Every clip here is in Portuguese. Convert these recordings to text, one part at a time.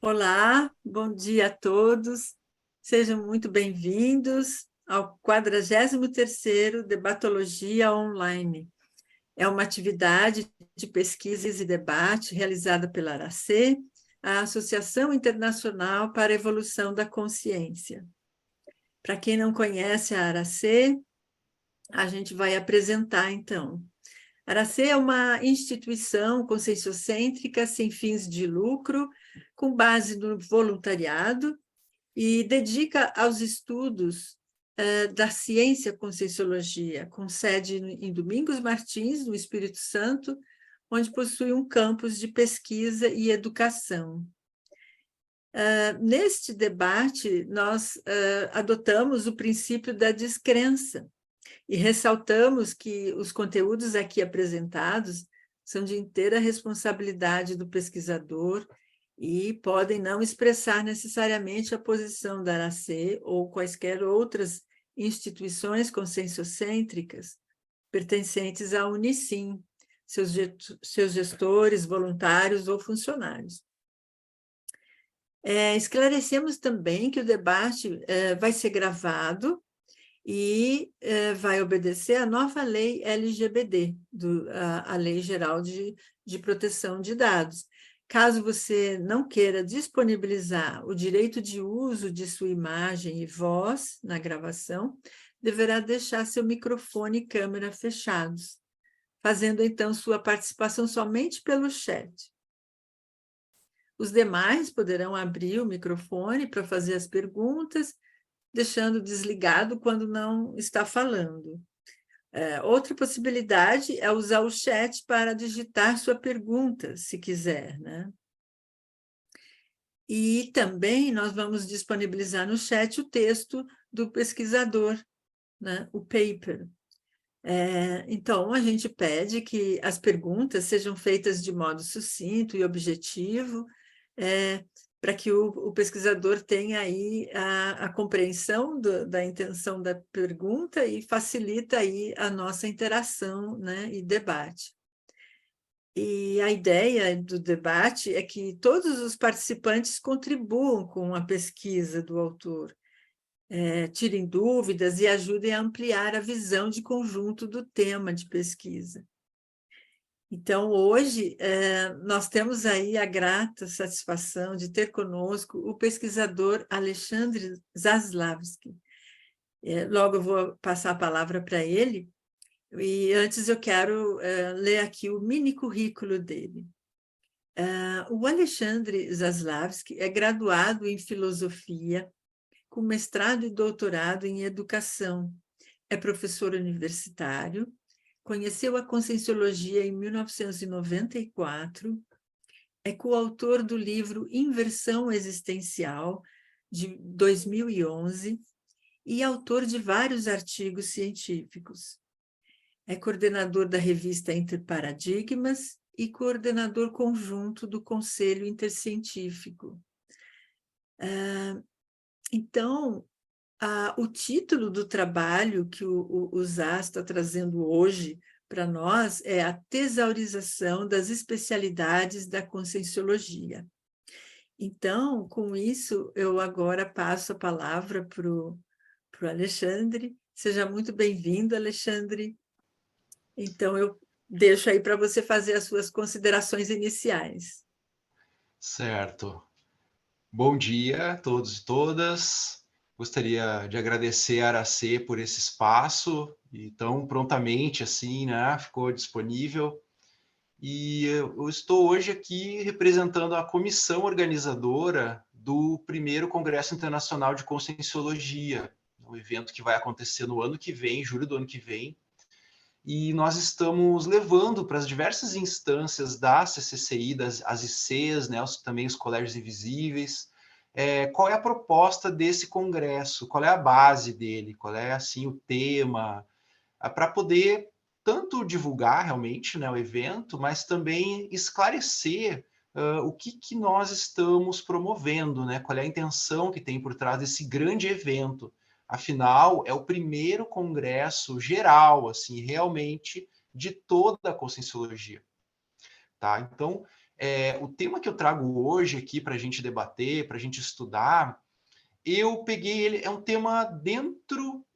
Olá, bom dia a todos. Sejam muito bem-vindos ao 43º Debatologia Online. É uma atividade de pesquisa e debate realizada pela ARACE, a Associação Internacional para a Evolução da Consciência. Para quem não conhece a ARACE, a gente vai apresentar, então. A ARACE é uma instituição conscienciocêntrica sem fins de lucro, com base no voluntariado, e dedica aos estudos da ciência conscienciologia, com sede em Domingos Martins, no Espírito Santo, onde possui um campus de pesquisa e educação. Neste debate, nós adotamos o princípio da descrença e ressaltamos que os conteúdos aqui apresentados são de inteira responsabilidade do pesquisador e podem não expressar necessariamente a posição da ARACE ou quaisquer outras instituições conscienciocêntricas pertencentes à Unicim, seus gestores, voluntários ou funcionários. Esclarecemos também que o debate vai ser gravado e vai obedecer à nova lei LGPD, a Lei Geral de Proteção de Dados. Caso você não queira disponibilizar o direito de uso de sua imagem e voz na gravação, deverá deixar seu microfone e câmera fechados, fazendo então sua participação somente pelo chat. Os demais poderão abrir o microfone para fazer as perguntas, deixando desligado quando não está falando. Outra possibilidade é usar o chat para digitar sua pergunta, se quiser, né? E também nós vamos disponibilizar no chat o texto do pesquisador, né? O paper. Então, a gente pede que as perguntas sejam feitas de modo sucinto e objetivo, para que o pesquisador tenha aí a compreensão da intenção da pergunta e facilita aí a nossa interação, né, e debate. E a ideia do debate é que todos os participantes contribuam com a pesquisa do autor, tirem dúvidas e ajudem a ampliar a visão de conjunto do tema de pesquisa. Então, hoje, nós temos aí a grata satisfação de ter conosco o pesquisador Alexandre Zaslavsky. Logo eu vou passar a palavra para ele, e antes eu quero ler aqui o mini currículo dele. O Alexandre Zaslavsky é graduado em filosofia, com mestrado e doutorado em educação. É professor universitário, conheceu a Conscienciologia em 1994, é coautor do livro Inversão Existencial, de 2011, e autor de vários artigos científicos. É coordenador da revista Interparadigmas e coordenador conjunto do Conselho Intercientífico. Então, o título do trabalho que o Zaz está trazendo hoje para nós é a tesaurização das especialidades da Conscienciologia. Então, com isso, eu agora passo a palavra para o Alexandre. Seja muito bem-vindo, Alexandre. Então, eu deixo aí para você fazer as suas considerações iniciais. Certo. Bom dia a todos e todas. Gostaria de agradecer a Aracê por esse espaço e tão prontamente assim, né, ficou disponível. E eu estou hoje aqui representando a comissão organizadora do primeiro Congresso Internacional de Conscienciologia, um evento que vai acontecer no ano que vem, julho do ano que vem. E nós estamos levando para as diversas instâncias da CCCI, as ICs, né, também os colégios invisíveis, qual é a proposta desse congresso, qual é a base dele, qual é assim o tema, para poder tanto divulgar realmente, né, o evento, mas também esclarecer o que nós estamos promovendo, né, qual é a intenção que tem por trás desse grande evento. Afinal, é o primeiro congresso geral, assim, realmente, de toda a Conscienciologia. Tá? Então, o tema que eu trago hoje aqui para a gente debater, para a gente estudar, eu peguei ele, é um tema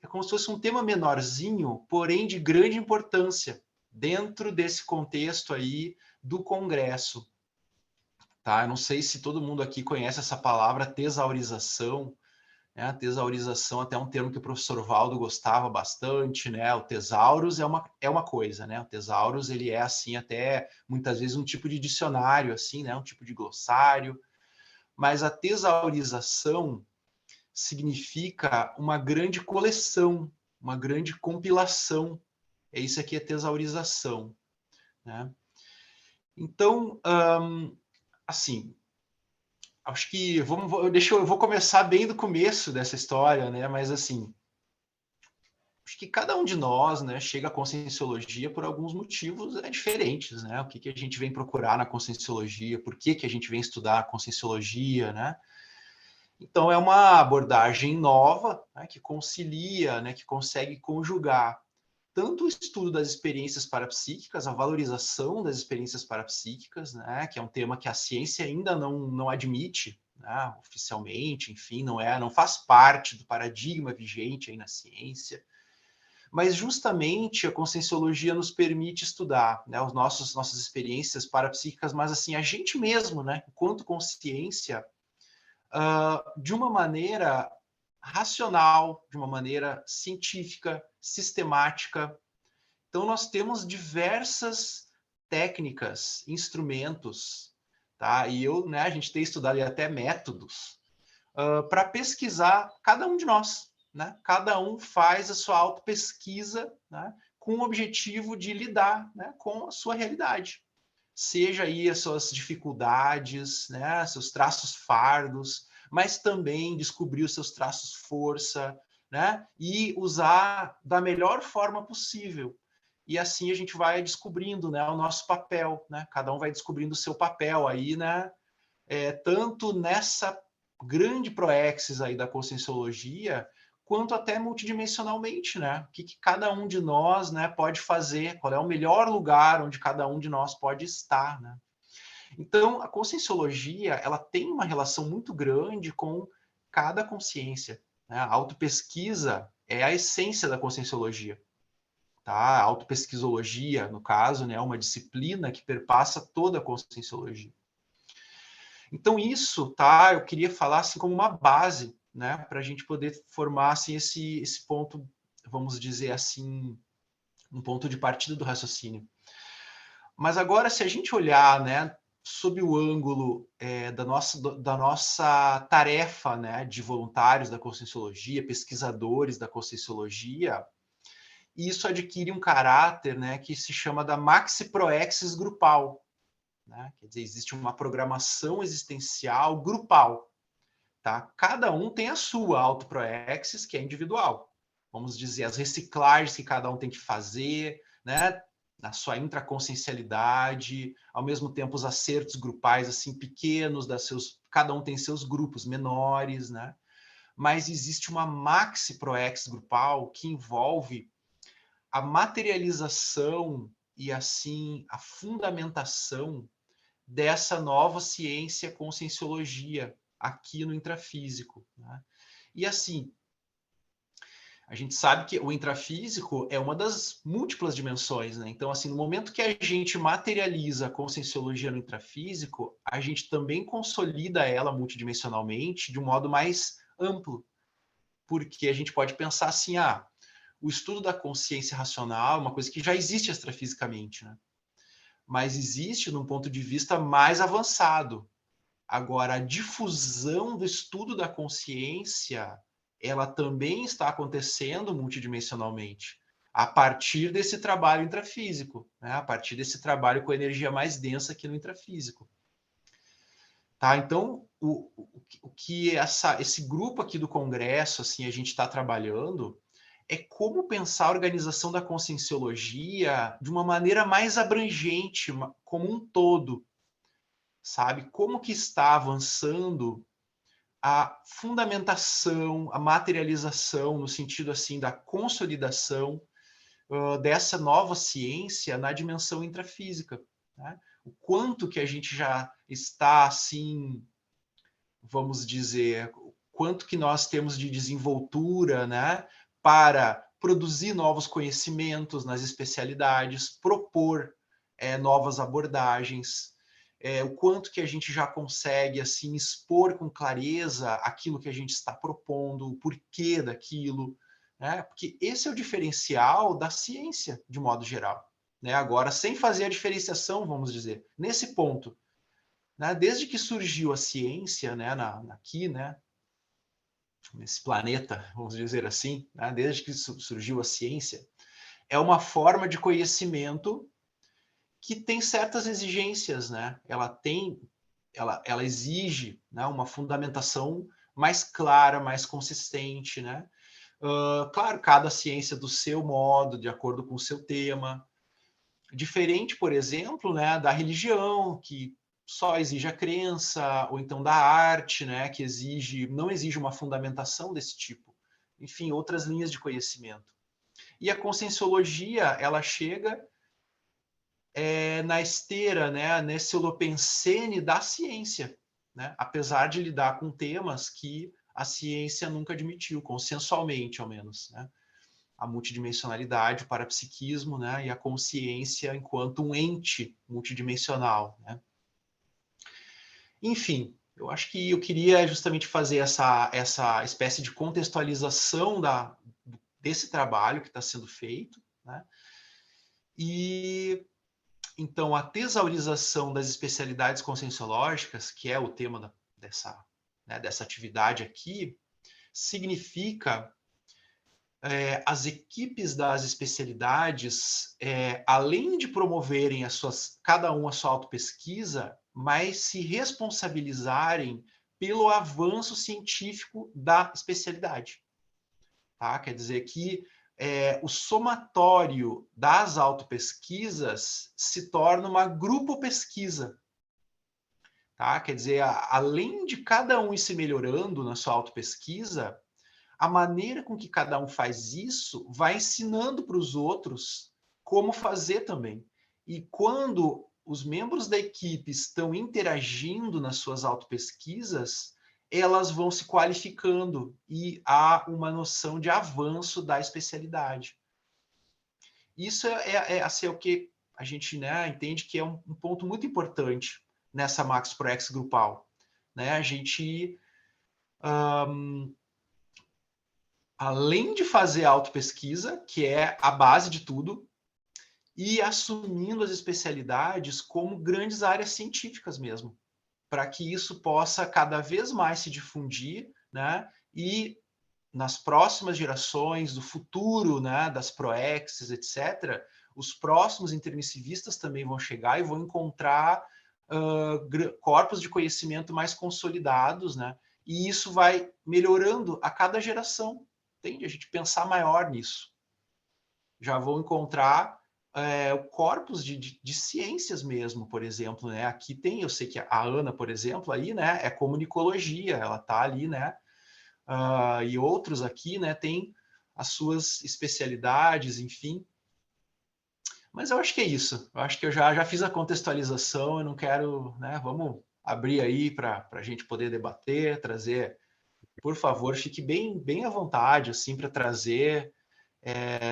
é como se fosse um tema menorzinho, porém de grande importância, dentro desse contexto aí do Congresso. Tá? Eu não sei se todo mundo aqui conhece essa palavra tesaurização, né? A tesaurização até é um termo que o professor Valdo gostava bastante, né? O tesaurus é uma coisa, né? O tesaurus, ele é assim até muitas vezes um tipo de dicionário, assim, né? Um tipo de glossário, mas a tesaurização significa uma grande coleção, uma grande compilação. É isso aqui, é tesaurização, né? Então, assim, acho que eu vou começar bem do começo dessa história, né? Mas assim, acho que cada um de nós, né, chega à conscienciologia por alguns motivos diferentes, né? O que a gente vem procurar na conscienciologia, por que a gente vem estudar a conscienciologia, né? Então é uma abordagem nova, né, que concilia, né, que consegue conjugar tanto o estudo das experiências parapsíquicas, a valorização das experiências parapsíquicas, né, que é um tema que a ciência ainda não admite, né, oficialmente, enfim, não faz parte do paradigma vigente aí na ciência, mas justamente a conscienciologia nos permite estudar, né, nossas experiências parapsíquicas, mas assim a gente mesmo, né, enquanto consciência, de uma maneira racional, de uma maneira científica, sistemática. Então, nós temos diversas técnicas, instrumentos, tá? E né, a gente tem estudado até métodos para pesquisar cada um de nós, né? Cada um faz a sua autopesquisa, né, com o objetivo de lidar, né, com a sua realidade. Seja aí as suas dificuldades, né, seus traços fardos, mas também descobrir os seus traços força, né, e usar da melhor forma possível. E assim a gente vai descobrindo, né, o nosso papel, né? Cada um vai descobrindo o seu papel aí, né? Tanto nessa grande proexis aí da conscienciologia, quanto até multidimensionalmente, né? O que cada um de nós, né, pode fazer, qual é o melhor lugar onde cada um de nós pode estar, né? Então, a conscienciologia, ela tem uma relação muito grande com cada consciência, né? A autopesquisa é a essência da conscienciologia, tá? A autopesquisologia, no caso, né, é uma disciplina que perpassa toda a conscienciologia. Então, isso, tá? Eu queria falar assim como uma base, né, para a gente poder formar assim, esse ponto, vamos dizer assim, um ponto de partida do raciocínio. Mas agora, se a gente olhar, né, sob o ângulo da nossa tarefa, né, de voluntários da conscienciologia, pesquisadores da conscienciologia, isso adquire um caráter, né, que se chama da maxi-proexis grupal. Né? Quer dizer, existe uma programação existencial grupal. Tá? Cada um tem a sua autoproexis, que é individual. Vamos dizer, as reciclagens que cada um tem que fazer, né? Na sua intraconsciencialidade, ao mesmo tempo os acertos grupais assim pequenos, cada um tem seus grupos menores, né? Mas existe uma maxi proex grupal que envolve a materialização e assim a fundamentação dessa nova ciência conscienciologia aqui no intrafísico, né? E assim, a gente sabe que o intrafísico é uma das múltiplas dimensões, né? Então, assim, no momento que a gente materializa a conscienciologia no intrafísico, a gente também consolida ela multidimensionalmente de um modo mais amplo, porque a gente pode pensar assim, o estudo da consciência racional é uma coisa que já existe extrafisicamente, né? Mas existe num ponto de vista mais avançado. Agora, a difusão do estudo da consciência, ela também está acontecendo multidimensionalmente, a partir desse trabalho intrafísico, né? A partir desse trabalho com a energia mais densa aqui no intrafísico. Tá? Então, o que esse grupo aqui do Congresso, assim, a gente está trabalhando é como pensar a organização da conscienciologia de uma maneira mais abrangente, como um todo, sabe? Como que está avançando a fundamentação, a materialização, no sentido assim da consolidação dessa nova ciência na dimensão intrafísica. né? O quanto que a gente já está, assim, vamos dizer, o quanto que nós temos de desenvoltura, né, para produzir novos conhecimentos nas especialidades, propor novas abordagens, o quanto que a gente já consegue assim expor com clareza aquilo que a gente está propondo, o porquê daquilo, né? Porque esse é o diferencial da ciência, de modo geral. Né? Agora, sem fazer a diferenciação, vamos dizer, nesse ponto, né? Desde que surgiu a ciência, né, aqui, né, nesse planeta, vamos dizer assim, né, desde que surgiu a ciência, é uma forma de conhecimento que tem certas exigências, né? Ela exige, né, uma fundamentação mais clara, mais consistente, né? Claro, cada ciência do seu modo, de acordo com o seu tema. Diferente, por exemplo, né, da religião, que só exige a crença, ou então da arte, né, que não exige uma fundamentação desse tipo. Enfim, outras linhas de conhecimento. E a conscienciologia, ela chega na esteira, né, nesse holopensene da ciência, né, apesar de lidar com temas que a ciência nunca admitiu, consensualmente, ao menos, né? A multidimensionalidade, o parapsiquismo, né, e a consciência enquanto um ente multidimensional, né? Enfim, eu acho que eu queria justamente fazer essa espécie de contextualização desse trabalho que está sendo feito, né? E então a tesaurização das especialidades conscienciológicas, que é o tema dessa atividade aqui, significa as equipes das especialidades, além de promoverem cada um a sua autopesquisa, mas se responsabilizarem pelo avanço científico da especialidade. Tá? Quer dizer que o somatório das autopesquisas se torna uma grupo-pesquisa. Tá? Quer dizer, além de cada um ir se melhorando na sua autopesquisa, a maneira com que cada um faz isso vai ensinando para os outros como fazer também. E quando os membros da equipe estão interagindo nas suas autopesquisas, elas vão se qualificando e há uma noção de avanço da especialidade. Isso assim, é o que a gente, né, entende que é um ponto muito importante nessa Max Pro X grupal. Né? A gente... além de fazer autopesquisa, que é a base de tudo, e assumindo as especialidades como grandes áreas científicas mesmo, para que isso possa cada vez mais se difundir, né? E nas próximas gerações, do futuro, né, das ProExes, etc., os próximos intermissivistas também vão chegar e vão encontrar corpos de conhecimento mais consolidados, né? E isso vai melhorando a cada geração. Entende? A gente pensar maior nisso. Já vão encontrar o corpus de ciências mesmo, por exemplo, né? Aqui tem, eu sei que a Ana, por exemplo, aí, né, é comunicologia, ela está ali, né? E outros aqui, né, tem as suas especialidades, enfim. Mas eu acho que é isso. Eu acho que eu já fiz a contextualização, eu não quero, né? Vamos abrir aí para a gente poder debater, trazer. Por favor, fique bem à vontade, assim, para trazer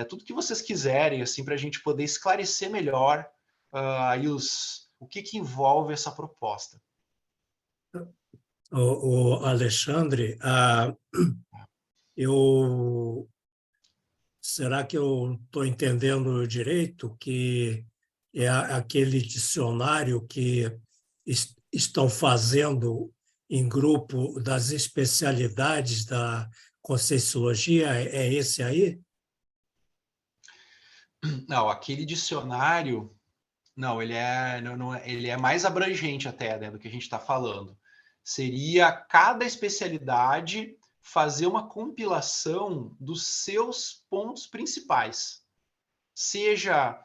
tudo que vocês quiserem, assim, para a gente poder esclarecer melhor aí o que envolve essa proposta. O Alexandre, será que eu estou entendendo direito que é aquele dicionário que estão fazendo em grupo das especialidades da Conscienciologia? É esse aí? Não, aquele dicionário, não, ele é mais abrangente até, né, do que a gente está falando. Seria cada especialidade fazer uma compilação dos seus pontos principais, seja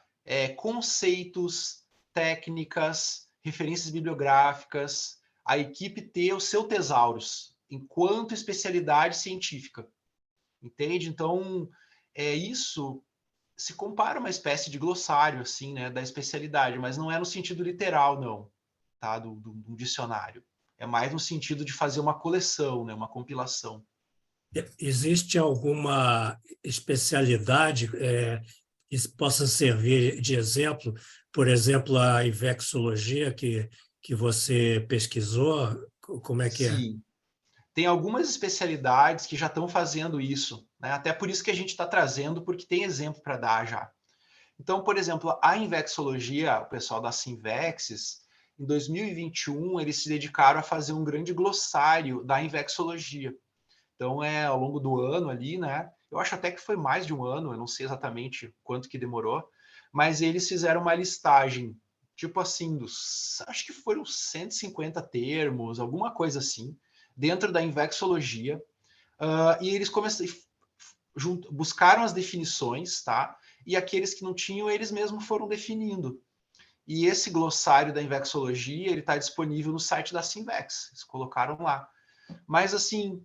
conceitos, técnicas, referências bibliográficas, a equipe ter o seu tesauros enquanto especialidade científica, entende? Então, isso se compara uma espécie de glossário, assim, né, da especialidade, mas não é no sentido literal, não, tá, do dicionário. É mais no sentido de fazer uma coleção, né, uma compilação. Existe alguma especialidade que possa servir de exemplo? Por exemplo, a infecciologia que você pesquisou, como é que é? Sim, tem algumas especialidades que já estão fazendo isso, né? Até por isso que a gente está trazendo, porque tem exemplo para dar já. Então, por exemplo, a infecciologia, o pessoal da Sinvexis, em 2021, eles se dedicaram a fazer um grande glossário da infecciologia. Então, ao longo do ano ali, né? Eu acho até que foi mais de um ano, eu não sei exatamente quanto que demorou, mas eles fizeram uma listagem, tipo assim, acho que foram 150 termos, alguma coisa assim, dentro da infecciologia, e eles buscaram as definições, tá? E aqueles que não tinham, eles mesmos foram definindo. E esse glossário da infecciologia, ele está disponível no site da Sinvex, eles colocaram lá. Mas, assim,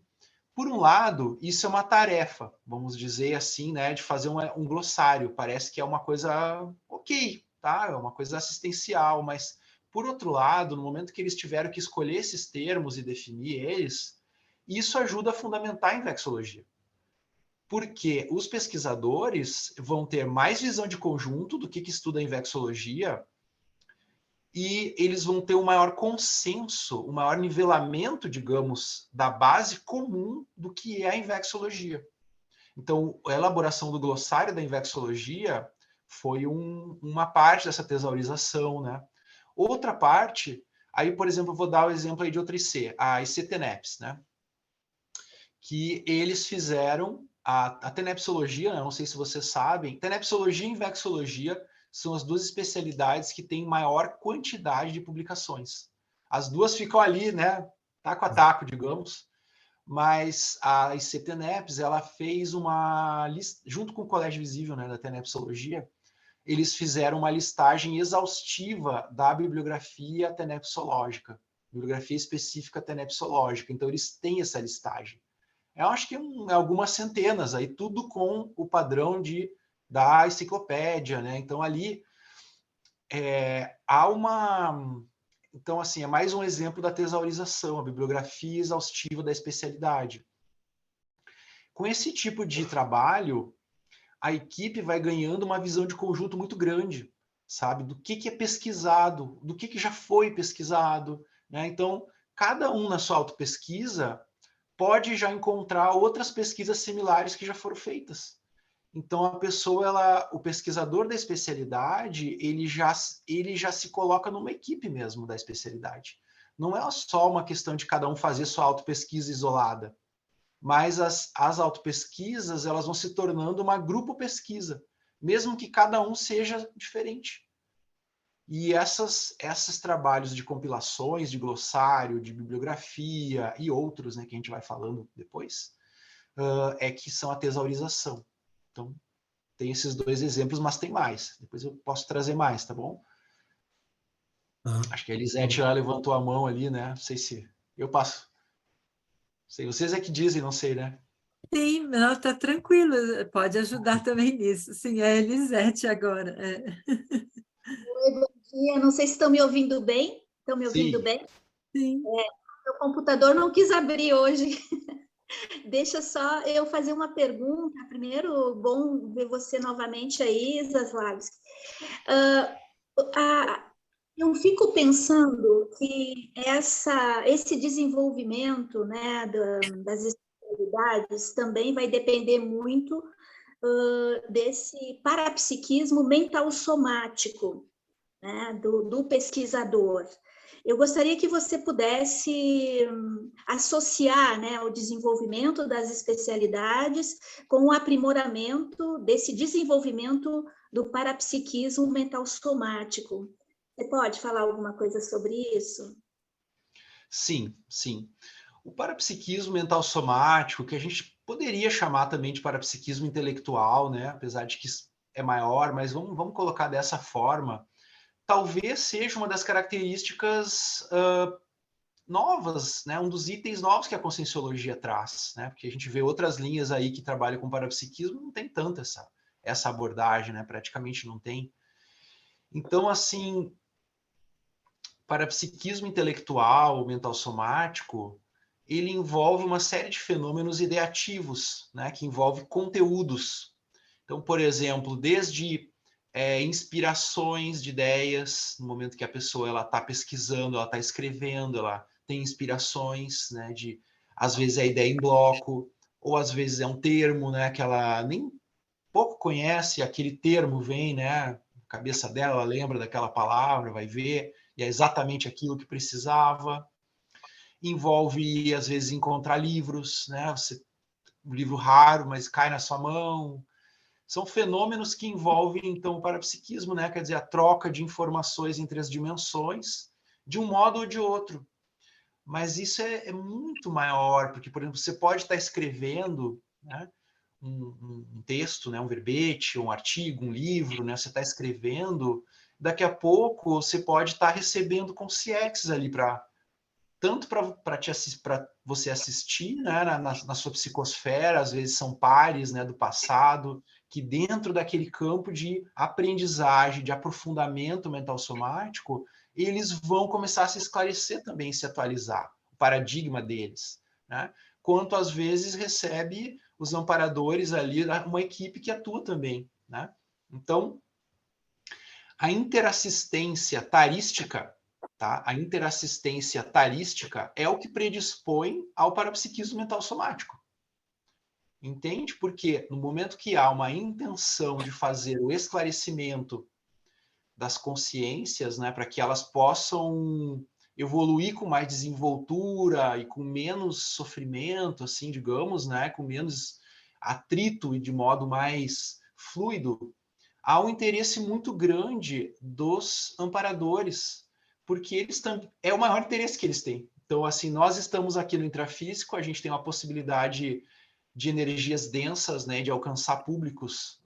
por um lado, isso é uma tarefa, vamos dizer assim, né, de fazer um glossário. Parece que é uma coisa ok, tá? É uma coisa assistencial, mas, por outro lado, no momento que eles tiveram que escolher esses termos e definir eles, isso ajuda a fundamentar a infecciologia. Porque os pesquisadores vão ter mais visão de conjunto do que estuda a infecciologia e eles vão ter um maior consenso, um maior nivelamento, digamos, da base comum do que é a infecciologia. Então, a elaboração do glossário da infecciologia foi uma parte dessa tesaurização, né? Outra parte, aí, por exemplo, eu vou dar o exemplo aí de outra IC, a IC-TENEPS, né? Que eles fizeram a tenepsologia, né? Não sei se vocês sabem, tenepsologia e infecciologia são as duas especialidades que têm maior quantidade de publicações. As duas ficam ali, né, taco a taco, digamos, mas a IC-TENEPS, ela fez uma lista, junto com o Colégio Visível, né, da tenepsologia, eles fizeram uma listagem exaustiva da bibliografia tenepsológica, bibliografia específica tenepsológica. Então, eles têm essa listagem. Eu acho que algumas centenas, aí tudo com o padrão da enciclopédia, né? Então, ali há uma... Então, assim, é mais um exemplo da tesaurização, a bibliografia exaustiva da especialidade. Com esse tipo de trabalho, a equipe vai ganhando uma visão de conjunto muito grande, sabe? Do que é pesquisado, do que já foi pesquisado, né? Então, cada um na sua autopesquisa pode já encontrar outras pesquisas similares que já foram feitas. Então, a pessoa, o pesquisador da especialidade, ele já se coloca numa equipe mesmo da especialidade. Não é só uma questão de cada um fazer sua autopesquisa isolada, mas as autopesquisas, elas vão se tornando uma grupo pesquisa, mesmo que cada um seja diferente. E esses trabalhos de compilações, de glossário, de bibliografia e outros, né, que a gente vai falando depois, é que são a tesaurização. Então, tem esses dois exemplos, mas tem mais. Depois eu posso trazer mais, tá bom? Acho que a Elisete já levantou a mão ali, né? Não sei se eu passo. Sei, vocês é que dizem, não sei, né? Sim, não, está tranquilo, pode ajudar também nisso. Sim, é a Elisete agora. Oi, bom dia. Não sei se estão me ouvindo bem. Estão me ouvindo Sim. bem? Sim. Meu computador não quis abrir hoje. Deixa só eu fazer uma pergunta. Primeiro, bom ver você novamente aí, Zaslavski. Eu fico pensando que esse desenvolvimento, né, das especialidades também vai depender muito desse parapsiquismo mental somático, né, do pesquisador. Eu gostaria que você pudesse associar, né, o desenvolvimento das especialidades com o aprimoramento desse desenvolvimento do parapsiquismo mental somático. Você pode falar alguma coisa sobre isso? Sim, sim. O parapsiquismo mental somático, que a gente poderia chamar também de parapsiquismo intelectual, né? Apesar de que é maior, mas vamos colocar dessa forma, talvez seja uma das características novas, né? Um dos itens novos que a conscienciologia traz, né? Porque a gente vê outras linhas aí que trabalham com parapsiquismo, não tem tanta essa abordagem, né? Praticamente não tem. Então, assim, parapsiquismo intelectual, mental somático, ele envolve uma série de fenômenos ideativos, né? Que envolve conteúdos. Então, por exemplo, desde inspirações de ideias, no momento que a pessoa está pesquisando, ela está escrevendo, ela tem inspirações, né, às vezes é ideia em bloco, ou às vezes é um termo, né, que ela nem pouco conhece, aquele termo vem, né, na cabeça dela, ela lembra daquela palavra, vai ver, e é exatamente aquilo que precisava. Envolve, às vezes, encontrar livros, né, um livro raro, mas cai na sua mão. São fenômenos que envolvem, então, o parapsiquismo, né? Quer dizer, a troca de informações entre as dimensões, de um modo ou de outro. Mas isso é muito maior, porque, por exemplo, você pode estar escrevendo, né, um texto, né, um verbete, um artigo, um livro, né, você está escrevendo, daqui a pouco você pode estar recebendo consciências ali tanto para você assistir, né, na sua psicosfera, às vezes são pares, né, do passado, que dentro daquele campo de aprendizagem, de aprofundamento mental somático, eles vão começar a se esclarecer também, se atualizar, o paradigma deles, né? Quanto às vezes recebe os amparadores ali, uma equipe que atua também, né? Então, a interassistência tarística, tá? A interassistência tarística é o que predispõe ao parapsiquismo mental somático. Entende? Porque no momento que há uma intenção de fazer o esclarecimento das consciências, né, para que elas possam evoluir com mais desenvoltura e com menos sofrimento, assim, digamos, né, com menos atrito e de modo mais fluido, há um interesse muito grande dos amparadores, porque eles é o maior interesse que eles têm. Então, assim, nós estamos aqui no intrafísico, a gente tem uma possibilidade de energias densas, né, de alcançar públicos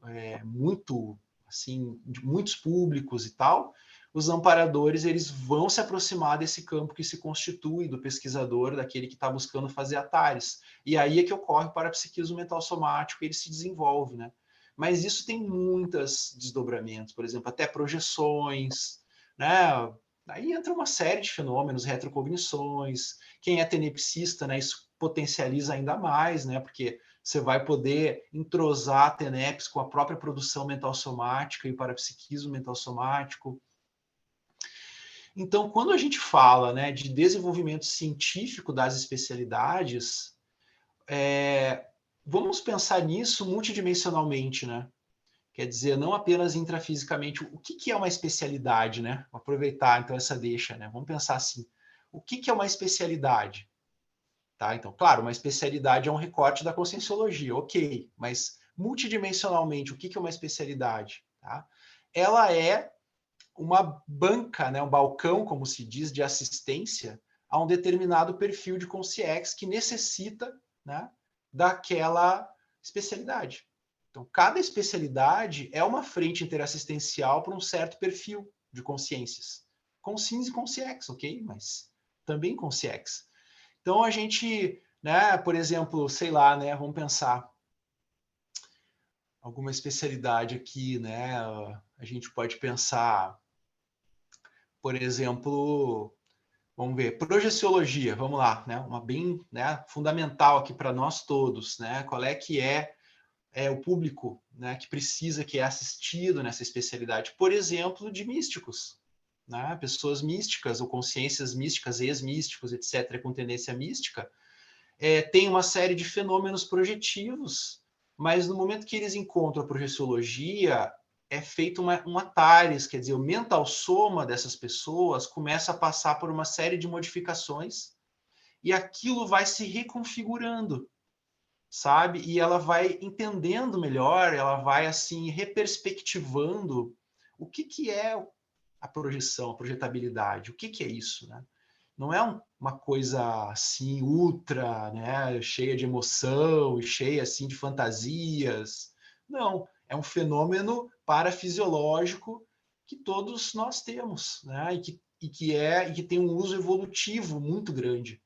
muito, assim, de muitos públicos e tal. Os amparadores, eles vão se aproximar desse campo que se constitui do pesquisador, daquele que está buscando fazer atares. E aí é que ocorre o parapsiquismo mental somático, ele se desenvolve, né? Mas isso tem muitos desdobramentos, por exemplo, até projeções, né? Aí entra uma série de fenômenos, retrocognições. Quem é tenepsista, né? Isso potencializa ainda mais, né? Porque você vai poder entrosar a TENEPS com a própria produção mental somática e o parapsiquismo mental somático. Então, quando a gente fala, né, de desenvolvimento científico das especialidades, vamos pensar nisso multidimensionalmente, né? Quer dizer, não apenas intrafisicamente. O que é uma especialidade, né? Vou aproveitar, então, essa deixa, né? Vamos pensar assim. O que é uma especialidade? Tá? Então, claro, uma especialidade é um recorte da conscienciologia, ok. Mas, multidimensionalmente, o que é uma especialidade? Tá? Ela é uma banca, né? Um balcão, como se diz, de assistência a um determinado perfil de consciência que necessita, né, daquela especialidade. Então, cada especialidade é uma frente interassistencial para um certo perfil de consciências. Consciência e consciência, ok? Mas também consciência. Então, a gente, né, por exemplo, sei lá, né, vamos pensar alguma especialidade aqui, né? A gente pode pensar, por exemplo, vamos ver, projeciologia, vamos lá, né? Uma bem, né, fundamental aqui para nós todos, né? Qual é que é o público, né, que precisa, que é assistido nessa especialidade, por exemplo, de místicos, né? Pessoas místicas ou consciências místicas, ex-místicos, etc., com tendência mística, tem uma série de fenômenos projetivos, mas no momento que eles encontram a projeciologia, é feito um atares, quer dizer, o mental soma dessas pessoas começa a passar por uma série de modificações e aquilo vai se reconfigurando, sabe? E ela vai entendendo melhor, ela vai assim reperspectivando o que é a projeção, a projetabilidade, o que é isso, né? Não é uma coisa assim ultra, né, cheia de emoção e cheia assim de fantasias. Não, é um fenômeno parafisiológico que todos nós temos, né? E que tem um uso evolutivo muito grande,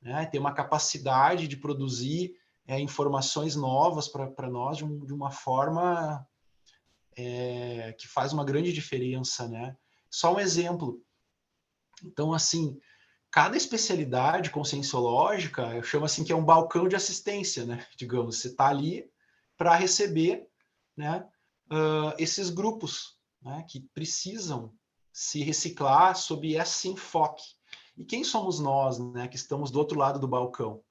né? Tem uma capacidade de produzir informações novas para nós de uma forma que faz uma grande diferença, né? Só um exemplo. Então, assim, cada especialidade conscienciológica, eu chamo assim que é um balcão de assistência, né? Digamos, você está ali para receber, né, esses grupos, né, que precisam se reciclar sob esse enfoque. E quem somos nós, né, que estamos do outro lado do balcão?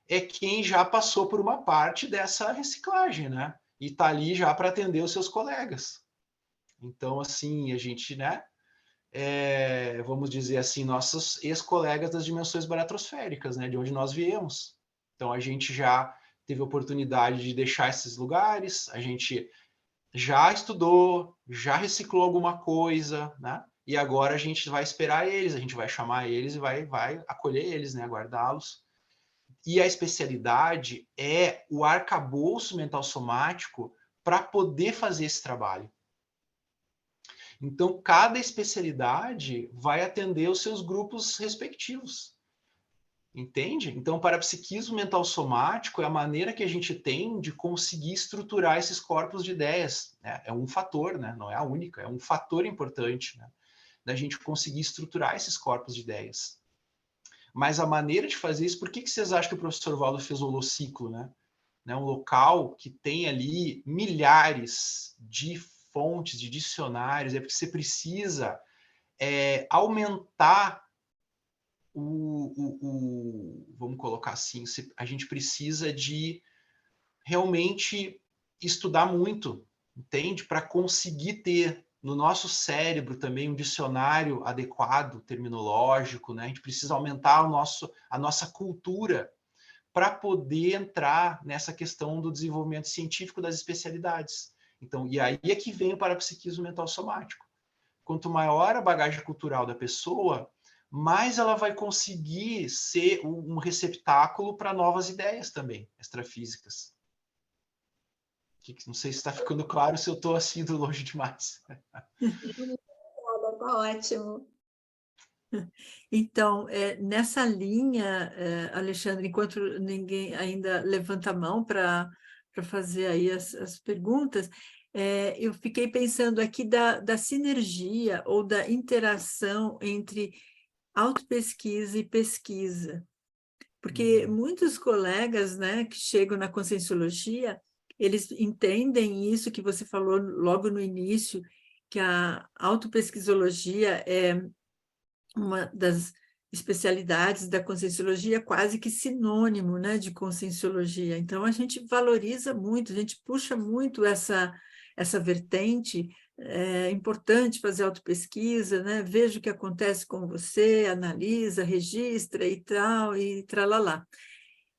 É quem já passou por uma parte dessa reciclagem, né? E está ali já para atender os seus colegas. Então, assim, a gente, né, vamos dizer assim, nossos ex-colegas das dimensões baratrosféricas, né, de onde nós viemos. Então, a gente já teve oportunidade de deixar esses lugares, a gente já estudou, já reciclou alguma coisa, né? E agora a gente vai esperar eles, a gente vai chamar eles e vai acolher eles, né, aguardá-los. E a especialidade é o arcabouço mental somático para poder fazer esse trabalho. Então, cada especialidade vai atender os seus grupos respectivos. Entende? Então, o parapsiquismo mental somático é a maneira que a gente tem de conseguir estruturar esses corpos de ideias. Né? É um fator, né? Não é a única, é um fator importante, né, da gente conseguir estruturar esses corpos de ideias. Mas a maneira de fazer isso, por que vocês acham que o professor Valdo fez o holociclo, né? Um local que tem ali milhares de fontes, de dicionários, é porque você precisa aumentar vamos colocar assim, a gente precisa de realmente estudar muito, entende? Para conseguir ter no nosso cérebro também um dicionário adequado, terminológico, né? A gente precisa aumentar a nossa cultura para poder entrar nessa questão do desenvolvimento científico das especialidades. Então, e aí é que vem o parapsiquismo mental somático. Quanto maior a bagagem cultural da pessoa, mais ela vai conseguir ser um receptáculo para novas ideias também, extrafísicas. Não sei se está ficando claro, se eu estou assim do longe demais. Está ótimo. Então, nessa linha, Alexandre, enquanto ninguém ainda levanta a mão para fazer aí as perguntas, eu fiquei pensando aqui da sinergia ou da interação entre autopesquisa e pesquisa. Porque muitos colegas, né, que chegam na conscienciologia, eles entendem isso que você falou logo no início, que a autopesquisologia é uma das especialidades da conscienciologia, quase que sinônimo, né, de conscienciologia. Então, a gente valoriza muito, a gente puxa muito essa vertente. É importante fazer autopesquisa, né? Veja o que acontece com você, analisa, registra e tal, e tralalá.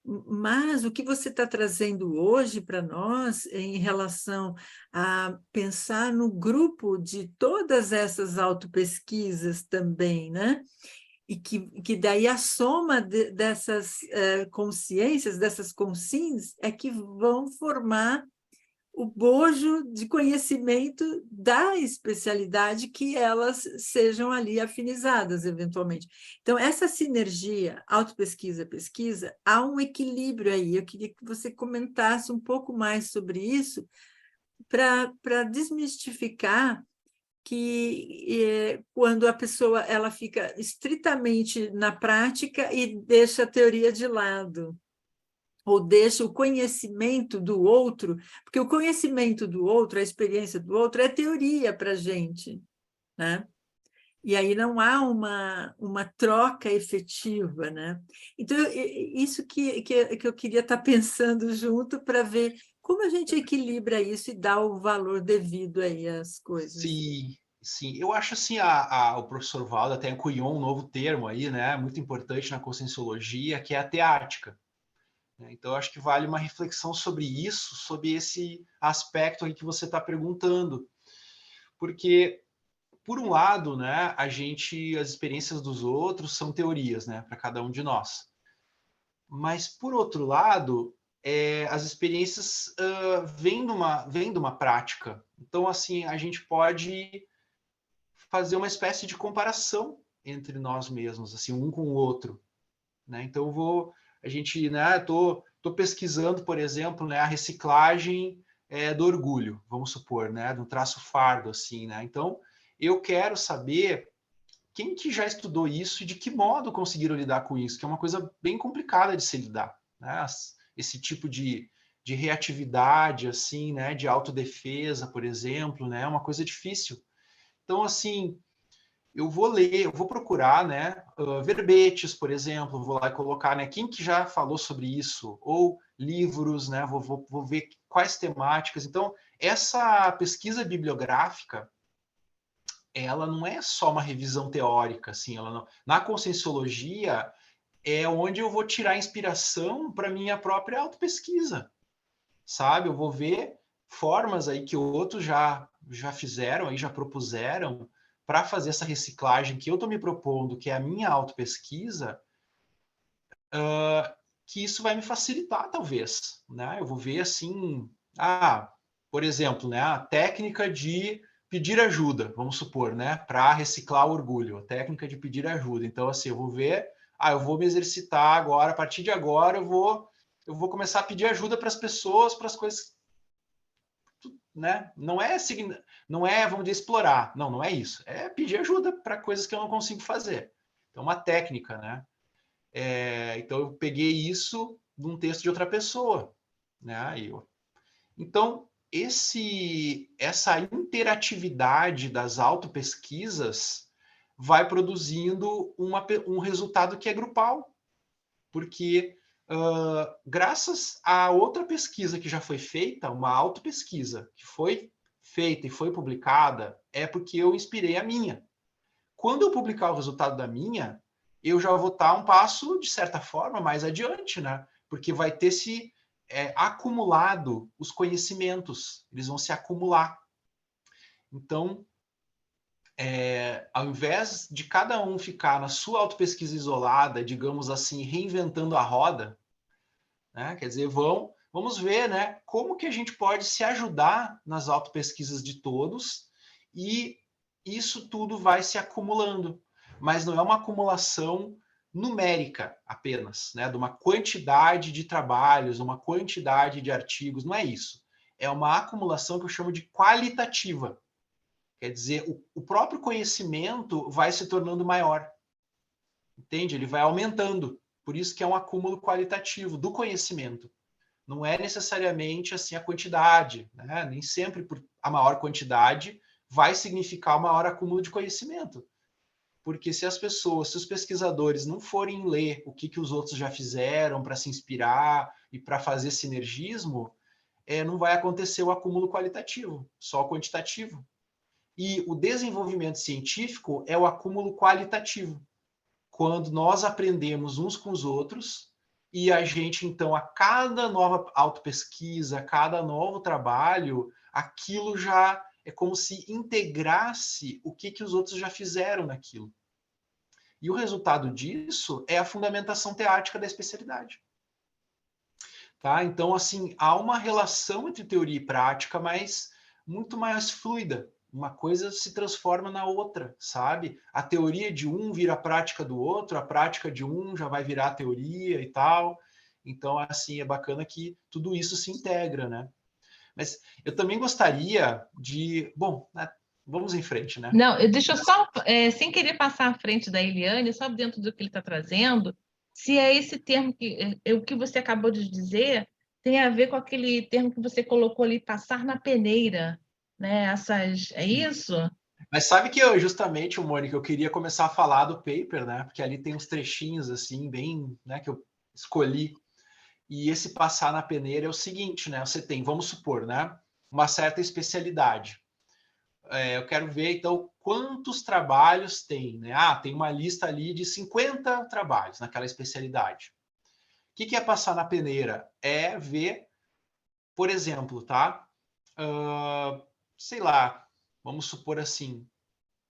Mas o que você está trazendo hoje para nós em relação a pensar no grupo de todas essas autopesquisas também, né? E que daí a soma dessas consciências, dessas consciências, é que vão formar o bojo de conhecimento da especialidade que elas sejam ali afinizadas, eventualmente. Então, essa sinergia, autopesquisa, pesquisa, há um equilíbrio aí. Eu queria que você comentasse um pouco mais sobre isso, para desmistificar que quando a pessoa ela fica estritamente na prática e deixa a teoria de lado, ou deixa o conhecimento do outro, porque o conhecimento do outro, a experiência do outro, é teoria para a gente, né? E aí não há uma troca efetiva, né? Então, isso que eu queria estar pensando junto para ver como a gente equilibra isso e dá o valor devido aí às coisas. Sim, sim. Eu acho assim, o professor Valdo até cunhou um novo termo aí, né? Muito importante na conscienciologia, que é a teática. Então, acho que vale uma reflexão sobre isso, sobre esse aspecto aí que você está perguntando. Porque, por um lado, né, as experiências dos outros são teorias, né, para cada um de nós. Mas, por outro lado, as experiências vêm de uma prática. Então, assim, a gente pode fazer uma espécie de comparação entre nós mesmos, assim, um com o outro. Né? Então, tô pesquisando, por exemplo, né, a reciclagem do orgulho, vamos supor, né? Do traço fardo, assim, né? Então, eu quero saber quem que já estudou isso e de que modo conseguiram lidar com isso, que é uma coisa bem complicada de se lidar, né? Esse tipo de reatividade, assim, né? De autodefesa, por exemplo, né? É uma coisa difícil. Então, assim, eu vou ler, eu vou procurar, né? Verbetes, por exemplo, vou lá e colocar, né? Quem que já falou sobre isso? Ou livros, né? Vou ver quais temáticas. Então, essa pesquisa bibliográfica, ela não é só uma revisão teórica, assim, ela não... Na conscienciologia é onde eu vou tirar inspiração para minha própria autopesquisa, sabe? Eu vou ver formas aí que outros já fizeram, aí já propuseram para fazer essa reciclagem que eu estou me propondo, que é a minha autopesquisa, que isso vai me facilitar, talvez, né? Eu vou ver assim, por exemplo, né, a técnica de pedir ajuda, vamos supor, né, para reciclar o orgulho, a técnica de pedir ajuda. Então, assim, eu vou ver, eu vou me exercitar agora, a partir de agora eu vou começar a pedir ajuda para as pessoas, para as coisas, né? Não é, vamos dizer, explorar, não é isso, é pedir ajuda para coisas que eu não consigo fazer. Então, uma técnica, né? Então, eu peguei isso de um texto de outra pessoa, né? Então, essa interatividade das autopesquisas vai produzindo um resultado que é grupal, porque graças a outra pesquisa que já foi feita, uma autopesquisa que foi feita e foi publicada, é porque eu inspirei a minha. Quando eu publicar o resultado da minha, eu já vou estar um passo, de certa forma, mais adiante, né? Porque vai ter se acumulado os conhecimentos, eles vão se acumular. Então, ao invés de cada um ficar na sua autopesquisa isolada, digamos assim, reinventando a roda, né? Quer dizer, vamos ver, né, como que a gente pode se ajudar nas autopesquisas de todos, e isso tudo vai se acumulando. Mas não é uma acumulação numérica apenas, né, de uma quantidade de trabalhos, uma quantidade de artigos, não é isso. É uma acumulação que eu chamo de qualitativa. Quer dizer, o próprio conhecimento vai se tornando maior. Entende? Ele vai aumentando. Por isso que é um acúmulo qualitativo do conhecimento. Não é necessariamente assim a quantidade, né? Nem sempre a maior quantidade vai significar o maior acúmulo de conhecimento. Porque se os pesquisadores não forem ler o que os outros já fizeram para se inspirar e para fazer sinergismo, não vai acontecer o acúmulo qualitativo, só o quantitativo. E o desenvolvimento científico é o acúmulo qualitativo, quando nós aprendemos uns com os outros e a gente, então, a cada nova autopesquisa, a cada novo trabalho, aquilo já é como se integrasse o que os outros já fizeram naquilo. E o resultado disso é a fundamentação teática da especialidade. Tá? Então, assim, há uma relação entre teoria e prática, mas muito mais fluida. Uma coisa se transforma na outra, sabe? A teoria de um vira a prática do outro, a prática de um já vai virar a teoria e tal. Então, assim, é bacana que tudo isso se integra, né? Mas eu também gostaria de... Bom, vamos em frente, né? Não, deixa eu só, sem querer passar à frente da Eliane, só dentro do que ele está trazendo, se é esse termo o que você acabou de dizer tem a ver com aquele termo que você colocou ali, passar na peneira, né? É isso? Mas sabe que justamente, Mônica, eu queria começar a falar do paper, né? Porque ali tem uns trechinhos assim, bem, né, que eu escolhi. E esse passar na peneira é o seguinte, né? Você tem, vamos supor, né, uma certa especialidade. Eu quero ver, então, quantos trabalhos tem, né? Tem uma lista ali de 50 trabalhos naquela especialidade. O que é passar na peneira? É ver, por exemplo, tá? Sei lá, vamos supor assim,